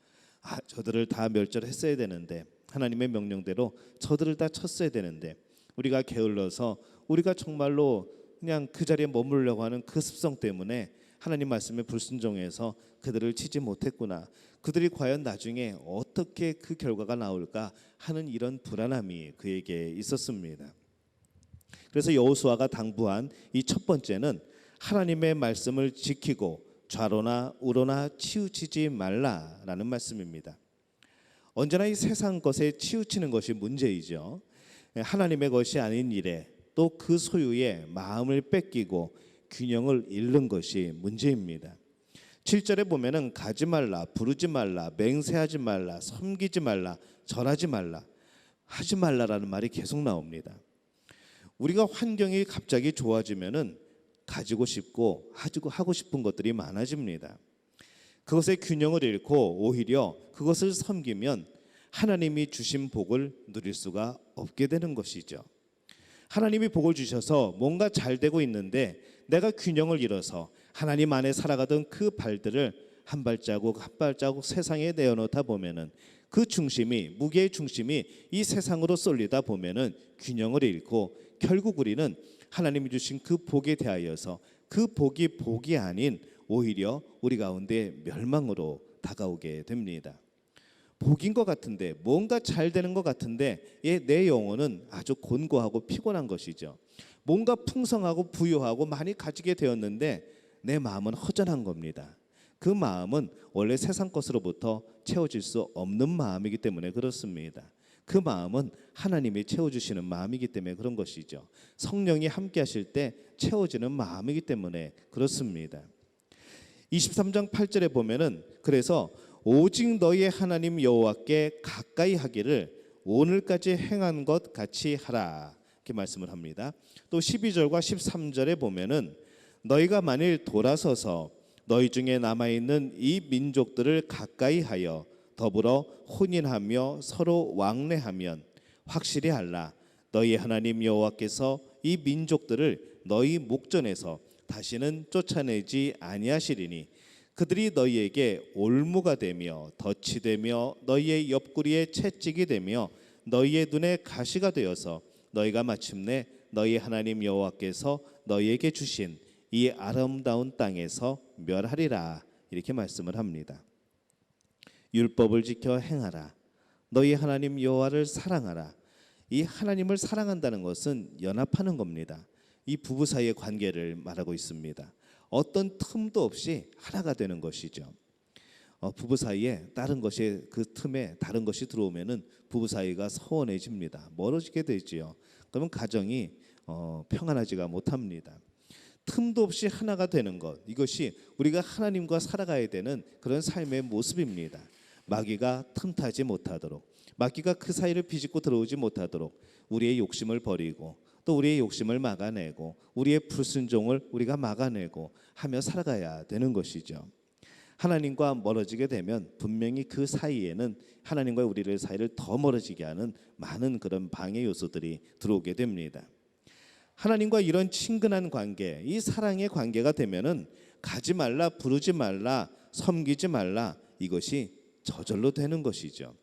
저들을 다 멸절했어야 되는데, 하나님의 명령대로 저들을 다 쳤어야 되는데, 우리가 게을러서 우리가 정말로 그냥 그 자리에 머무르려고 하는 그 습성 때문에 하나님 말씀에 불순종해서 그들을 치지 못했구나. 그들이 과연 나중에 어떻게 그 결과가 나올까 하는 이런 불안함이 그에게 있었습니다. 그래서 여호수아가 당부한 이 첫 번째는 하나님의 말씀을 지키고 좌로나 우로나 치우치지 말라라는 말씀입니다. 언제나 이 세상 것에 치우치는 것이 문제이죠. 하나님의 것이 아닌 일에 또 그 소유에 마음을 뺏기고 균형을 잃는 것이 문제입니다. 7절에 보면은 가지 말라, 부르지 말라, 맹세하지 말라, 섬기지 말라, 절하지 말라, 하지 말라라는 말이 계속 나옵니다. 우리가 환경이 갑자기 좋아지면은 가지고 싶고 하고 싶은 것들이 많아집니다. 그것의 균형을 잃고 오히려 그것을 섬기면 하나님이 주신 복을 누릴 수가 없게 되는 것이죠. 하나님이 복을 주셔서 뭔가 잘 되고 있는데 내가 균형을 잃어서 하나님 안에 살아가던 그 발들을 한 발자국 한 발자국 세상에 내어놓다 보면은 그 중심이, 무게의 중심이 이 세상으로 쏠리다 보면은 균형을 잃고 결국 우리는 하나님이 주신 그 복에 대하여서 그 복이 아닌 오히려 우리 가운데 멸망으로 다가오게 됩니다. 복인 것 같은데, 뭔가 잘 되는 것 같은데 내 영혼은 아주 곤고하고 피곤한 것이죠. 뭔가 풍성하고 부유하고 많이 가지게 되었는데 내 마음은 허전한 겁니다. 그 마음은 원래 세상 것으로부터 채워질 수 없는 마음이기 때문에 그렇습니다. 그 마음은 하나님이 채워주시는 마음이기 때문에 그런 것이죠. 성령이 함께 하실 때 채워지는 마음이기 때문에 그렇습니다. 23장 8절에 보면은 그래서 오직 너희의 하나님 여호와께 가까이 하기를 오늘까지 행한 것 같이 하라 이렇게 말씀을 합니다. 또 12절과 13절에 보면은 너희가 만일 돌아서서 너희 중에 남아있는 이 민족들을 가까이 하여 더불어 혼인하며 서로 왕래하면 확실히 알라 너희 하나님 여호와께서 이 민족들을 너희 목전에서 다시는 쫓아내지 아니하시리니 그들이 너희에게 올무가 되며 덫이 되며 너희의 옆구리에 채찍이 되며 너희의 눈에 가시가 되어서 너희가 마침내 너희 하나님 여호와께서 너희에게 주신 이 아름다운 땅에서 멸하리라 이렇게 말씀을 합니다. 율법을 지켜 행하라. 너희 하나님 여호와를 사랑하라. 이 하나님을 사랑한다는 것은 연합하는 겁니다. 이 부부 사이의 관계를 말하고 있습니다. 어떤 틈도 없이 하나가 되는 것이죠. 부부 사이에 다른 것이 그 틈에 다른 것이 들어오면은 부부 사이가 서운해집니다. 멀어지게 되지요. 그러면 가정이 평안하지가 못합니다. 틈도 없이 하나가 되는 것, 이것이 우리가 하나님과 살아가야 되는 그런 삶의 모습입니다. 마귀가 틈타지 못하도록, 마귀가 그 사이를 비집고 들어오지 못하도록 우리의 욕심을 버리고 또 우리의 욕심을 막아내고 우리의 불순종을 우리가 막아내고 하며 살아가야 되는 것이죠. 하나님과 멀어지게 되면 분명히 그 사이에는 하나님과 우리를 사이를 더 멀어지게 하는 많은 그런 방해 요소들이 들어오게 됩니다. 하나님과 이런 친근한 관계, 이 사랑의 관계가 되면은 가지 말라, 부르지 말라, 섬기지 말라 이것이 저절로 되는 것이죠.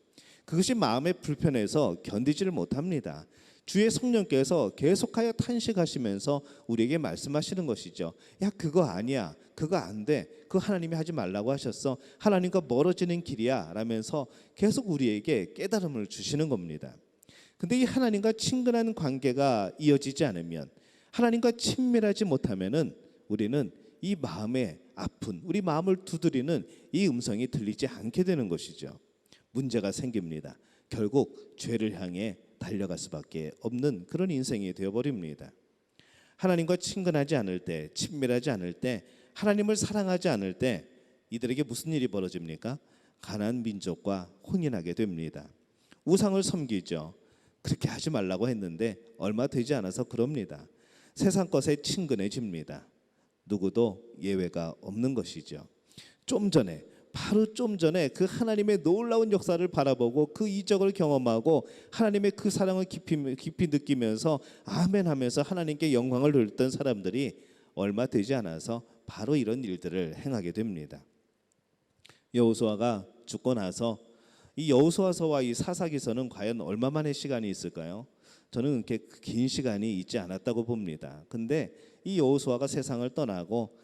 그것이 마음에 불편해서 견디지를 못합니다. 주의 성령께서 계속하여 탄식하시면서 우리에게 말씀하시는 것이죠. 야, 그거 아니야, 그거 안 돼, 그거 하나님이 하지 말라고 하셨어, 하나님과 멀어지는 길이야 라면서 계속 우리에게 깨달음을 주시는 겁니다. 근데 이 하나님과 친근한 관계가 이어지지 않으면, 하나님과 친밀하지 못하면은 우리는 이 마음의 아픈, 우리 마음을 두드리는 이 음성이 들리지 않게 되는 것이죠. 문제가 생깁니다. 결국 죄를 향해 달려갈 수밖에 없는 그런 인생이 되어버립니다. 하나님과 친근하지 않을 때, 친밀하지 않을 때, 하나님을 사랑하지 않을 때 이들에게 무슨 일이 벌어집니까? 가나안 민족과 혼인하게 됩니다. 우상을 섬기죠. 그렇게 하지 말라고 했는데 얼마 되지 않아서 그럽니다. 세상 것에 친근해집니다. 누구도 예외가 없는 것이죠. 바로 좀 전에 그 하나님의 놀라운 역사를 바라보고 그 이적을 경험하고 하나님의 그 사랑을 깊이 느끼면서 아멘 하면서 하나님께 영광을 돌렸던 사람들이 얼마 되지 않아서 바로 이런 일들을 행하게 됩니다. 여호수아가 죽고 나서 이 여호수아서와 이 사사기서는 과연 얼마만의 시간이 있을까요? 저는 그렇게 긴 시간이 있지 않았다고 봅니다. 근데 이 여호수아가 세상을 떠나고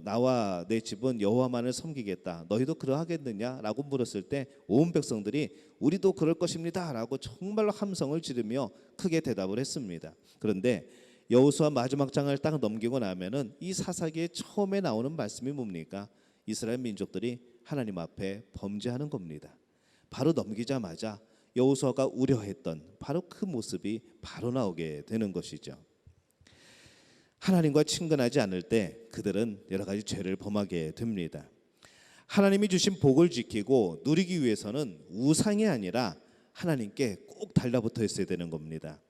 나와 내 집은 여호와만을 섬기겠다, 너희도 그러하겠느냐라고 물었을 때 온 백성들이 우리도 그럴 것입니다라고 정말로 함성을 지르며 크게 대답을 했습니다. 그런데 여호수아 마지막 장을 딱 넘기고 나면은 이 사사기에 처음에 나오는 말씀이 뭡니까? 이스라엘 민족들이 하나님 앞에 범죄하는 겁니다. 바로 넘기자마자 여호수아가 우려했던 바로 그 모습이 바로 나오게 되는 것이죠. 하나님과 친근하지 않을 때 그들은 여러 가지 죄를 범하게 됩니다. 하나님이 주신 복을 지키고 누리기 위해서는 우상이 아니라 하나님께 꼭 달라붙어 있어야 되는 겁니다.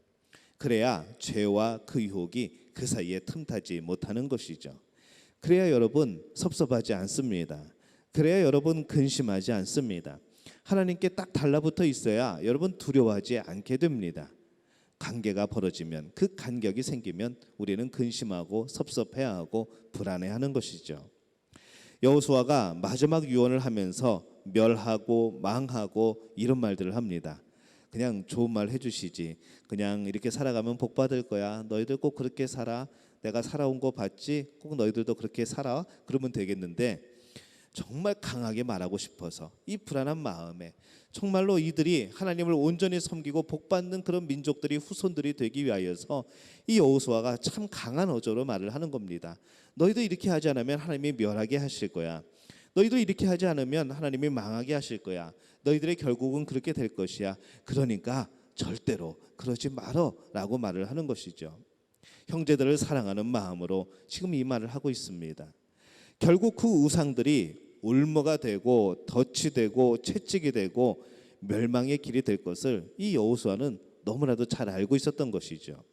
그래야 죄와 그 유혹이 그 사이에 틈타지 못하는 것이죠. 그래야 여러분 섭섭하지 않습니다. 그래야 여러분 근심하지 않습니다. 하나님께 딱 달라붙어 있어야 여러분 두려워하지 않게 됩니다. 관계가 벌어지면 그 간격이 생기면 우리는 근심하고 섭섭해하고 불안해하는 것이죠. 여호수아가 마지막 유언을 하면서 멸하고 망하고 이런 말들을 합니다. 그냥 좋은 말 해주시지. 그냥 이렇게 살아가면 복 받을 거야. 너희들 꼭 그렇게 살아. 내가 살아온 거 봤지? 꼭 너희들도 그렇게 살아. 그러면 되겠는데 정말 강하게 말하고 싶어서 이 불안한 마음에 정말로 이들이 하나님을 온전히 섬기고 복받는 그런 민족들이 후손들이 되기 위하여서 이 여호수아가 참 강한 어조로 말을 하는 겁니다. 너희도 이렇게 하지 않으면 하나님이 멸하게 하실 거야. 너희도 이렇게 하지 않으면 하나님이 망하게 하실 거야. 너희들의 결국은 그렇게 될 것이야. 그러니까 절대로 그러지 말어라고 말을 하는 것이죠. 형제들을 사랑하는 마음으로 지금 이 말을 하고 있습니다. 결국 그 우상들이 울모가 되고 덫이 되고 채찍이 되고 멸망의 길이 될 것을 이 여호수아는 너무나도 잘 알고 있었던 것이죠.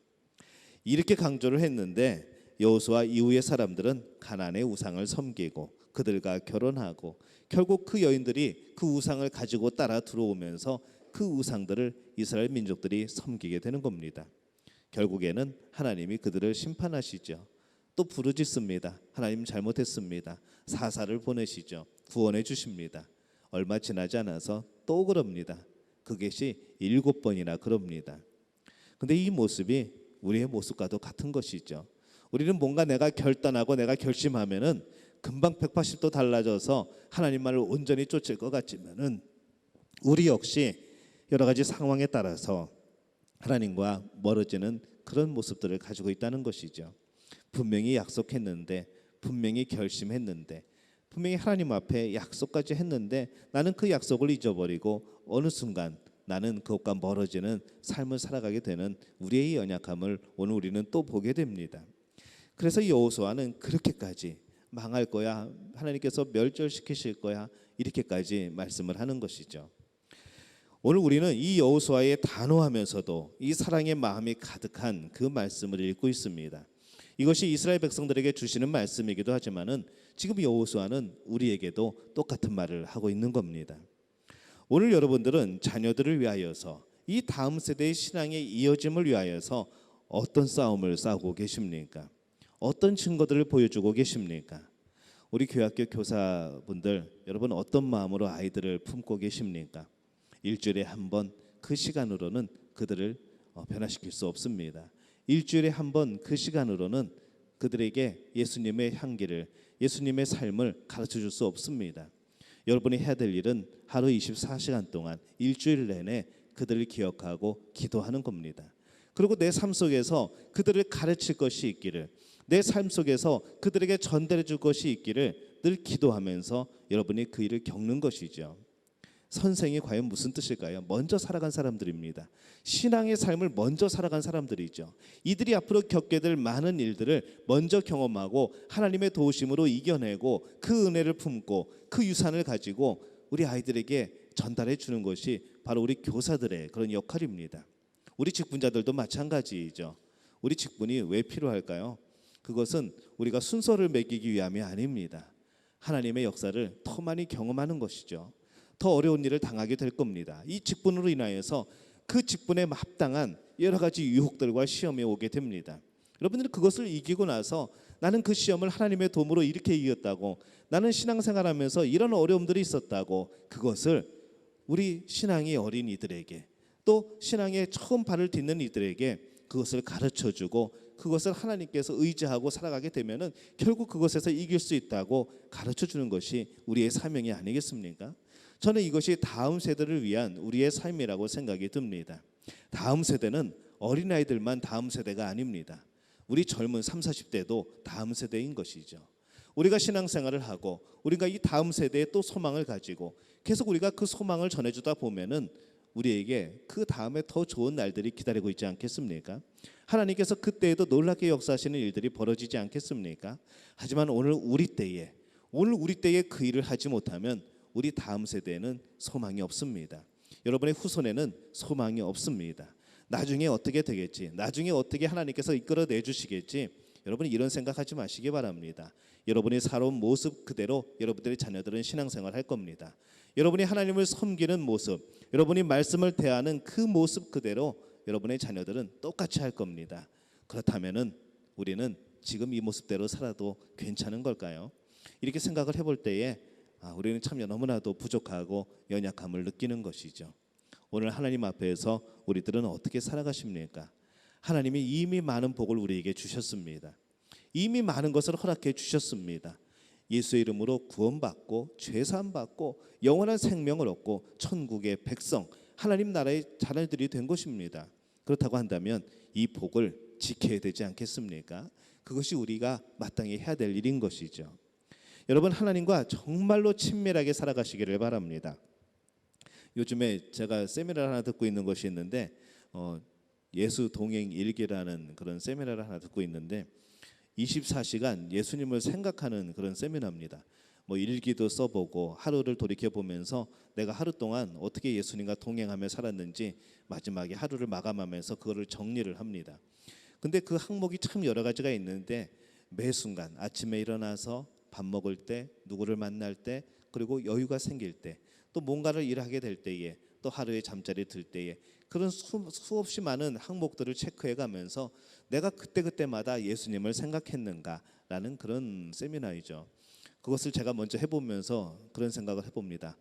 이렇게 강조를 했는데 여호수아 이후의 사람들은 가나안의 우상을 섬기고 그들과 결혼하고 결국 그 여인들이 그 우상을 가지고 따라 들어오면서 그 우상들을 이스라엘 민족들이 섬기게 되는 겁니다. 결국에는 하나님이 그들을 심판하시죠. 또 부르짖습니다. 하나님 잘못했습니다. 사사를 보내시죠. 구원해 주십니다. 얼마 지나지 않아서 또 그럽니다. 그것이 7번이나 그럽니다. 근데 이 모습이 우리의 모습과도 같은 것이죠. 우리는 뭔가 내가 결단하고 내가 결심하면은 금방 180도 달라져서 하나님만을 온전히 쫓을 것 같지만은 우리 역시 여러 가지 상황에 따라서 하나님과 멀어지는 그런 모습들을 가지고 있다는 것이죠. 분명히 약속했는데, 분명히 결심했는데, 분명히 하나님 앞에 약속까지 했는데 나는 그 약속을 잊어버리고 어느 순간 나는 그것과 멀어지는 삶을 살아가게 되는 우리의 연약함을 오늘 우리는 또 보게 됩니다. 그래서 여호수아는 그렇게까지 망할 거야, 하나님께서 멸절시키실 거야, 이렇게까지 말씀을 하는 것이죠. 오늘 우리는 이 여호수아의 단호하면서도 이 사랑의 마음이 가득한 그 말씀을 읽고 있습니다. 이것이 이스라엘 백성들에게 주시는 말씀이기도 하지만은 지금 여호수아는 우리에게도 똑같은 말을 하고 있는 겁니다. 오늘 여러분들은 자녀들을 위하여서 이 다음 세대의 신앙의 이어짐을 위하여서 어떤 싸움을 싸우고 계십니까? 어떤 증거들을 보여주고 계십니까? 우리 교학교 교사분들 여러분 어떤 마음으로 아이들을 품고 계십니까? 일주일에 한 번 그 시간으로는 그들을 변화시킬 수 없습니다. 일주일에 한 번 그 시간으로는 그들에게 예수님의 향기를, 예수님의 삶을 가르쳐 줄 수 없습니다. 여러분이 해야 될 일은 하루 24시간 동안 일주일 내내 그들을 기억하고 기도하는 겁니다. 그리고 내 삶 속에서 그들을 가르칠 것이 있기를, 내 삶 속에서 그들에게 전달해 줄 것이 있기를 늘 기도하면서 여러분이 그 일을 겪는 것이죠. 선생이 과연 무슨 뜻일까요? 먼저 살아간 사람들입니다. 신앙의 삶을 먼저 살아간 사람들이죠. 이들이 앞으로 겪게 될 많은 일들을 먼저 경험하고 하나님의 도우심으로 이겨내고 그 은혜를 품고 그 유산을 가지고 우리 아이들에게 전달해 주는 것이 바로 우리 교사들의 그런 역할입니다. 우리 직분자들도 마찬가지이죠. 우리 직분이 왜 필요할까요? 그것은 우리가 순서를 매기기 위함이 아닙니다. 하나님의 역사를 더 많이 경험하는 것이죠. 더 어려운 일을 당하게 될 겁니다. 이 직분으로 인하여서 그 직분에 합당한 여러 가지 유혹들과 시험이 오게 됩니다. 여러분들은 그것을 이기고 나서 나는 그 시험을 하나님의 도움으로 이렇게 이겼다고, 나는 신앙생활하면서 이런 어려움들이 있었다고, 그것을 우리 신앙이 어린 이들에게, 또 신앙에 처음 발을 딛는 이들에게 그것을 가르쳐주고 그것을 하나님께서 의지하고 살아가게 되면은 결국 그것에서 이길 수 있다고 가르쳐주는 것이 우리의 사명이 아니겠습니까? 저는 이것이 다음 세대를 위한 우리의 삶이라고 생각이 듭니다. 다음 세대는 어린아이들만 다음 세대가 아닙니다. 우리 젊은 30, 40대도 다음 세대인 것이죠. 우리가 신앙생활을 하고 우리가 이 다음 세대에 또 소망을 가지고 계속 우리가 그 소망을 전해주다 보면은 우리에게 그 다음에 더 좋은 날들이 기다리고 있지 않겠습니까? 하나님께서 그때에도 놀랍게 역사하시는 일들이 벌어지지 않겠습니까? 하지만 오늘 우리 때에 그 일을 하지 못하면 우리 다음 세대에는 소망이 없습니다. 여러분의 후손에는 소망이 없습니다. 나중에 어떻게 되겠지? 나중에 어떻게 하나님께서 이끌어내 주시겠지? 여러분이 이런 생각하지 마시기 바랍니다. 여러분이 살아온 모습 그대로 여러분들의 자녀들은 신앙생활 할 겁니다. 여러분이 하나님을 섬기는 모습, 여러분이 말씀을 대하는 그 모습 그대로 여러분의 자녀들은 똑같이 할 겁니다. 그렇다면은 우리는 지금 이 모습대로 살아도 괜찮은 걸까요? 이렇게 생각을 해볼 때에 우리는 참 너무나도 부족하고 연약함을 느끼는 것이죠. 오늘 하나님 앞에서 우리들은 어떻게 살아가십니까? 하나님이 이미 많은 복을 우리에게 주셨습니다. 이미 많은 것을 허락해 주셨습니다. 예수의 이름으로 구원받고 죄사함받고 영원한 생명을 얻고 천국의 백성, 하나님 나라의 자녀들이 된 것입니다. 그렇다고 한다면 이 복을 지켜야 되지 않겠습니까? 그것이 우리가 마땅히 해야 될 일인 것이죠. 여러분, 하나님과 정말로 친밀하게 살아가시기를 바랍니다. 요즘에 제가 세미나를 하나 듣고 있는 것이 있는데 예수 동행 일기라는 그런 세미나를 하나 듣고 있는데 24시간 예수님을 생각하는 그런 세미나입니다. 일기도 써보고 하루를 돌이켜 보면서 내가 하루 동안 어떻게 예수님과 동행하며 살았는지 마지막에 하루를 마감하면서 그거를 정리를 합니다. 근데 그 항목이 참 여러 가지가 있는데 매 순간 아침에 일어나서 밥 먹을 때, 누구를 만날 때, 그리고 여유가 생길 때, 또 뭔가를 일하게 될 때에, 또 하루에 잠자리 들 때에 그런 수없이 많은 항목들을 체크해 가면서 내가 그때그때마다 예수님을 생각했는가라는 그런 세미나이죠. 그것을 제가 먼저 해보면서 그런 생각을 해봅니다.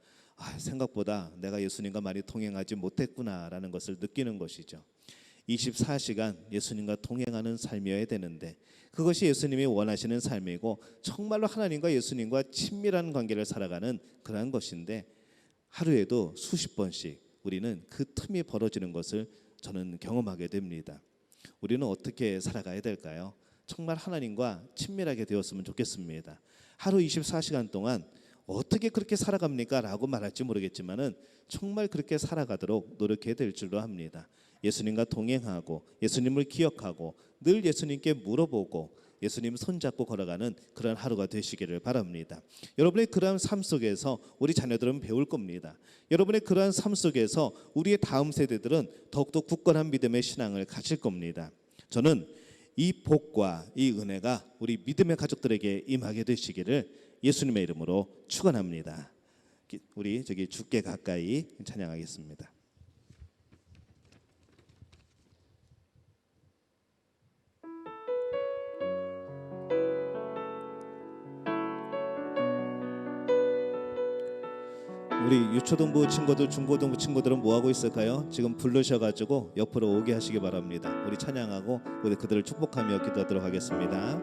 생각보다 내가 예수님과 많이 동행하지 못했구나라는 것을 느끼는 것이죠. 24시간 예수님과 동행하는 삶이어야 되는데 그것이 예수님이 원하시는 삶이고 정말로 하나님과 예수님과 친밀한 관계를 살아가는 그러한 것인데 하루에도 수십 번씩 우리는 그 틈이 벌어지는 것을 저는 경험하게 됩니다. 우리는 어떻게 살아가야 될까요? 정말 하나님과 친밀하게 되었으면 좋겠습니다. 하루 24시간 동안 어떻게 그렇게 살아갑니까? 라고 말할지 모르겠지만은 정말 그렇게 살아가도록 노력해야 될 줄로 합니다. 예수님과 동행하고 예수님을 기억하고 늘 예수님께 물어보고 예수님 손잡고 걸어가는 그런 하루가 되시기를 바랍니다. 여러분의 그러한 삶 속에서 우리 자녀들은 배울 겁니다. 여러분의 그러한 삶 속에서 우리의 다음 세대들은 더욱더 굳건한 믿음의 신앙을 가질 겁니다. 저는 이 복과 이 은혜가 우리 믿음의 가족들에게 임하게 되시기를 예수님의 이름으로 축원합니다. 우리 주께 가까이 찬양하겠습니다. 우리 유초등부 친구들, 중고등부 친구들은 뭐 하고 있을까요? 지금 부르셔가지고 옆으로 오게 하시기 바랍니다. 우리 찬양하고 우리 그들을 축복하며 기도하도록 하겠습니다.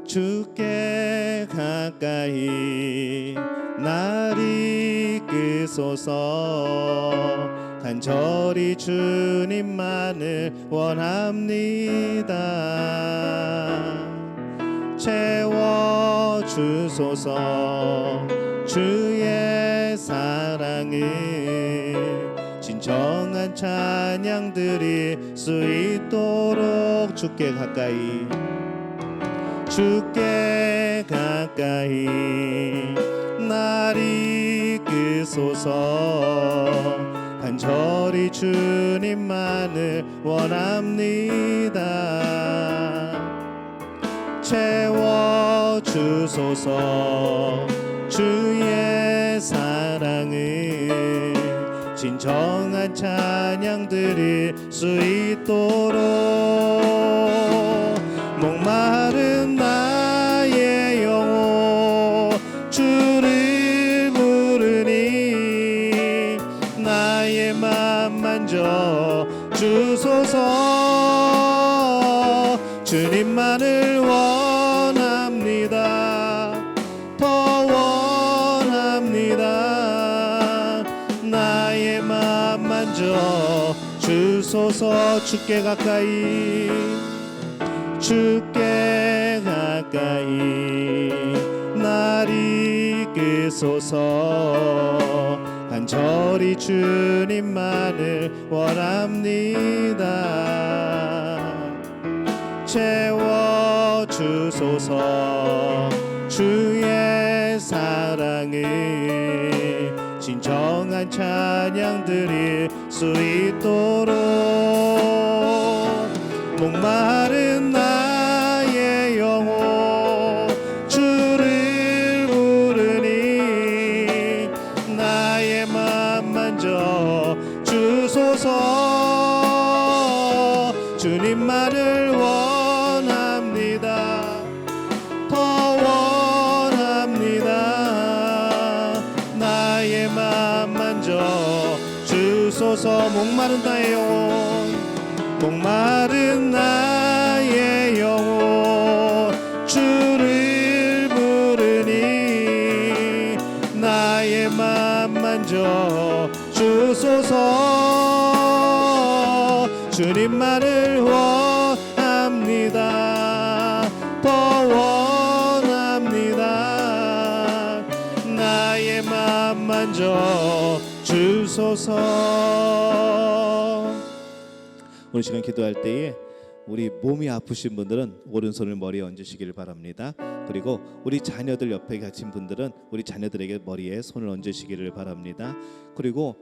주께 가까이 날 이끄소서 간절히 주님만을 원합니다. 채워주소서 주의 사랑을 진정한 찬양 드릴 수 있도록 주께 가까이 날 이끄소서 간절히 주님만을 원합니다. 채워주소서 주의 사랑을 진정한 찬양 드릴 수 있도록 목마른 나의 영혼 주를 부르니 나의 맘 만져 주소서 주님만을 원합니다. 더 원합니다. 나의 맘 만져 주소서 주소서. 주께 가까이 주께 가까이 날 이끄소서. 간절히 주님만을 원합니다. 채워주소서. 주의 사랑을 진정한 찬양 드릴 수 있도록 목마른 나의 영혼 주를 부르니 나의 맘 만져 주소서. 주님만을 원합니다. 더 원합니다. 나의 맘 만져 주소서. 목마른 나의 영혼 목마른 나의 영혼 주를 부르니 나의 맘 만져 주소서. 주님만을 원합니다. 더 원합니다. 나의 맘 만져 주소서. 오늘 시간 기도할 때에 우리 몸이 아프신 분들은 오른손을 머리에 얹으시기를 바랍니다. 그리고 우리 자녀들 옆에 계신 분들은 우리 자녀들에게 머리에 손을 얹으시기를 바랍니다. 그리고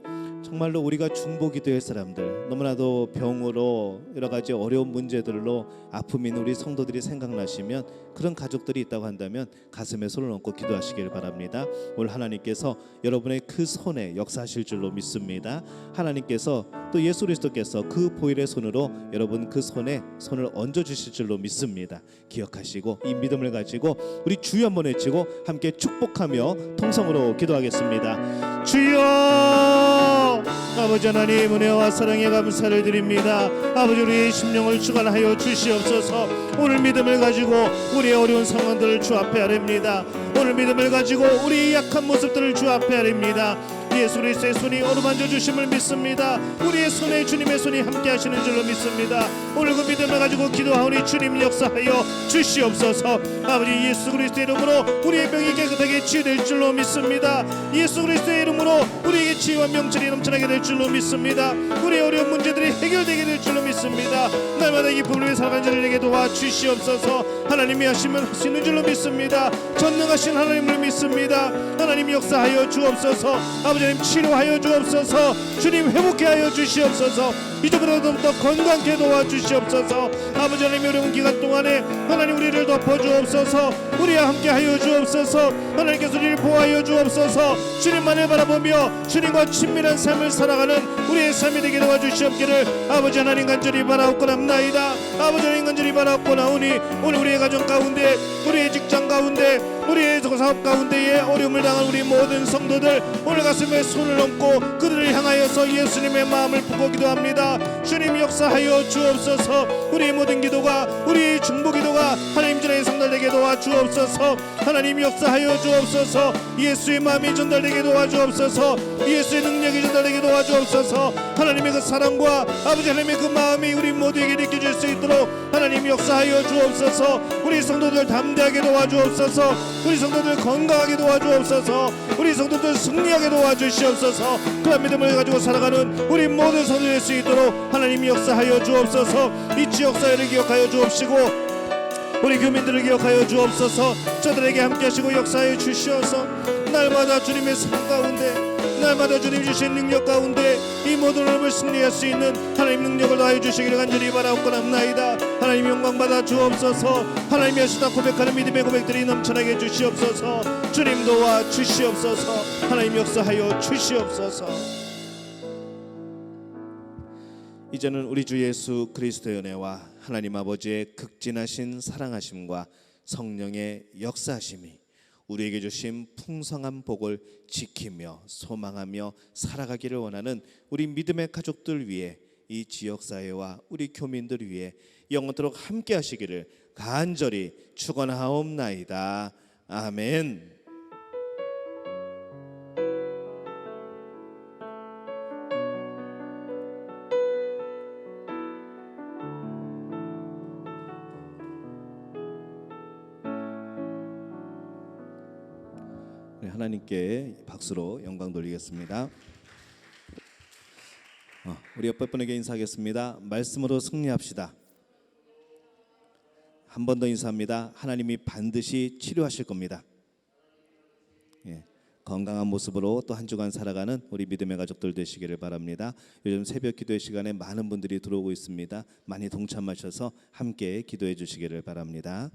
정말로 우리가 중보 기도할 사람들, 너무나도 병으로 여러 가지 어려운 문제들로 아픔이 있는 우리 성도들이 생각나시면 그런 가족들이 있다고 한다면 가슴에 손을 얹고 기도하시기를 바랍니다. 오늘 하나님께서 여러분의 그 손에 역사하실 줄로 믿습니다. 하나님께서 또 예수 그리스도께서 그 보혈의 손으로 여러분 그 손에 손을 얹어 주실 줄로 믿습니다. 기억하시고 이 믿음을 가지고 우리 주여 한번 외치고 함께 축복하며 통성으로 기도하겠습니다. 주여, 아버지 하나님 은혜와 사랑에 감사를 드립니다. 아버지 우리의 심령을 주관하여 주시옵소서. 오늘 믿음을 가지고 우리의 어려운 상황들을 주 앞에 아뢰입니다. 오늘 믿음을 가지고 우리의 약한 모습들을 주 앞에 아뢰입니다. 예수 그리스도의 손이 어루만져 주심을 믿습니다. 우리의 손에 주님의 손이 함께 하시는 줄로 믿습니다. 오늘 그 믿음을 가지고 기도하오니 주님 역사하여 주시옵소서. 아버지 예수 그리스도의 이름으로 우리의 병이 깨끗하게 치유될 줄로 믿습니다. 예수 그리스도의 이름으로 우리에게 치유와 명철이 넘쳐나게 될 줄로 믿습니다. 우리의 어려운 문제들이 해결되게 될 줄로 믿습니다. 날마다 이 부분을 살아가는 자들에게 도와주시옵소서. 하나님이 하시면 할 수 있는 줄로 믿습니다. 전능하신 하나님을 믿습니다. 하나님 역사하여 주옵소서. 아버지 하나님 치료하여 주옵소서. 주님 회복케 하여 주시옵소서. 이제부터 더 건강케 도와주시옵소서. 아버지 하나님 어려운 기간 동안에 하나님 우리를 덮어주옵소서. 우리와 함께 하여 주옵소서. 하나님께서 우리를 보호하여 주옵소서. 주님만을 바라보며 주님과 친밀한 삶을 살아가는 우리의 삶이 되게 도와주시옵기를 아버지 하나님 간절히 바라옵고나옵나이다. 아버지 하나님 간절히 바라옵고나오니 오늘 우리의 가정 가운데, 우리의 직장 가운데, 우리의 사업 가운데에 어려움을 당한 우리 모든 성도들 오늘 가슴에 손을 얹고 그들을 향하여서 예수님의 마음을 품고 기도합니다. 주님 역사하여 주옵소서. 우리의 모든 기도가, 우리의 중보 기도가 하나님 전에 전달되게 도와주옵소서. 하나님 역사하여 주옵소서. 예수의 마음이 전달되게 도와주옵소서. 예수의 능력이 전달되게 도와주옵소서. 하나님의 그 사랑과 아버지 하나님의 그 마음이 우리 모두에게 느껴질 수 있도록 하나님 역사하여 주옵소서. 우리 성도들 담대하게 도와주옵소서. 우리 성도들 건강하게 도와주옵소서. 우리 성도들 승리하게 도와주시옵소서. 그런 믿음을 가지고 살아가는 우리 모든 성도들 될 수 있도록 하나님 역사하여 주옵소서. 이 지역 사회를 기억하여 주옵시고 우리 교민들을 기억하여 주옵소서. 저들에게 함께 하시고 역사하여 주시옵소서. 날마다 주님의 삶 가운데, 날마다 주님 주신 능력 가운데 이 모든 어려움을 승리할 수 있는 하나님 능력을 더하여 주시기를 간절히 바라옵고나옵나이다. 하나님 영광 받아 주옵소서. 하나님이 하시다 고백하는 믿음의 고백들이 넘쳐나게 주시옵소서. 주님 도와 주시옵소서. 하나님 역사하여 주시옵소서. 이제는 우리 주 예수 그리스도의 은혜와 하나님 아버지의 극진하신 사랑하심과 성령의 역사하심이 우리에게 주신 풍성한 복을 지키며 소망하며 살아가기를 원하는 우리 믿음의 가족들 위해, 이 지역사회와 우리 교민들 위해 영원토록 함께 하시기를 간절히 축원하옵나이다. 아멘. 우리 하나님께 박수로 영광 돌리겠습니다. 우리 옆에 분에게 인사하겠습니다. 말씀으로 승리합시다. 한 번 더 인사합니다. 하나님이 반드시 치료하실 겁니다. 예, 건강한 모습으로 또 한 주간 살아가는 우리 믿음의 가족들 되시기를 바랍니다. 요즘 새벽 기도의 시간에 많은 분들이 들어오고 있습니다. 많이 동참하셔서 함께 기도해 주시기를 바랍니다.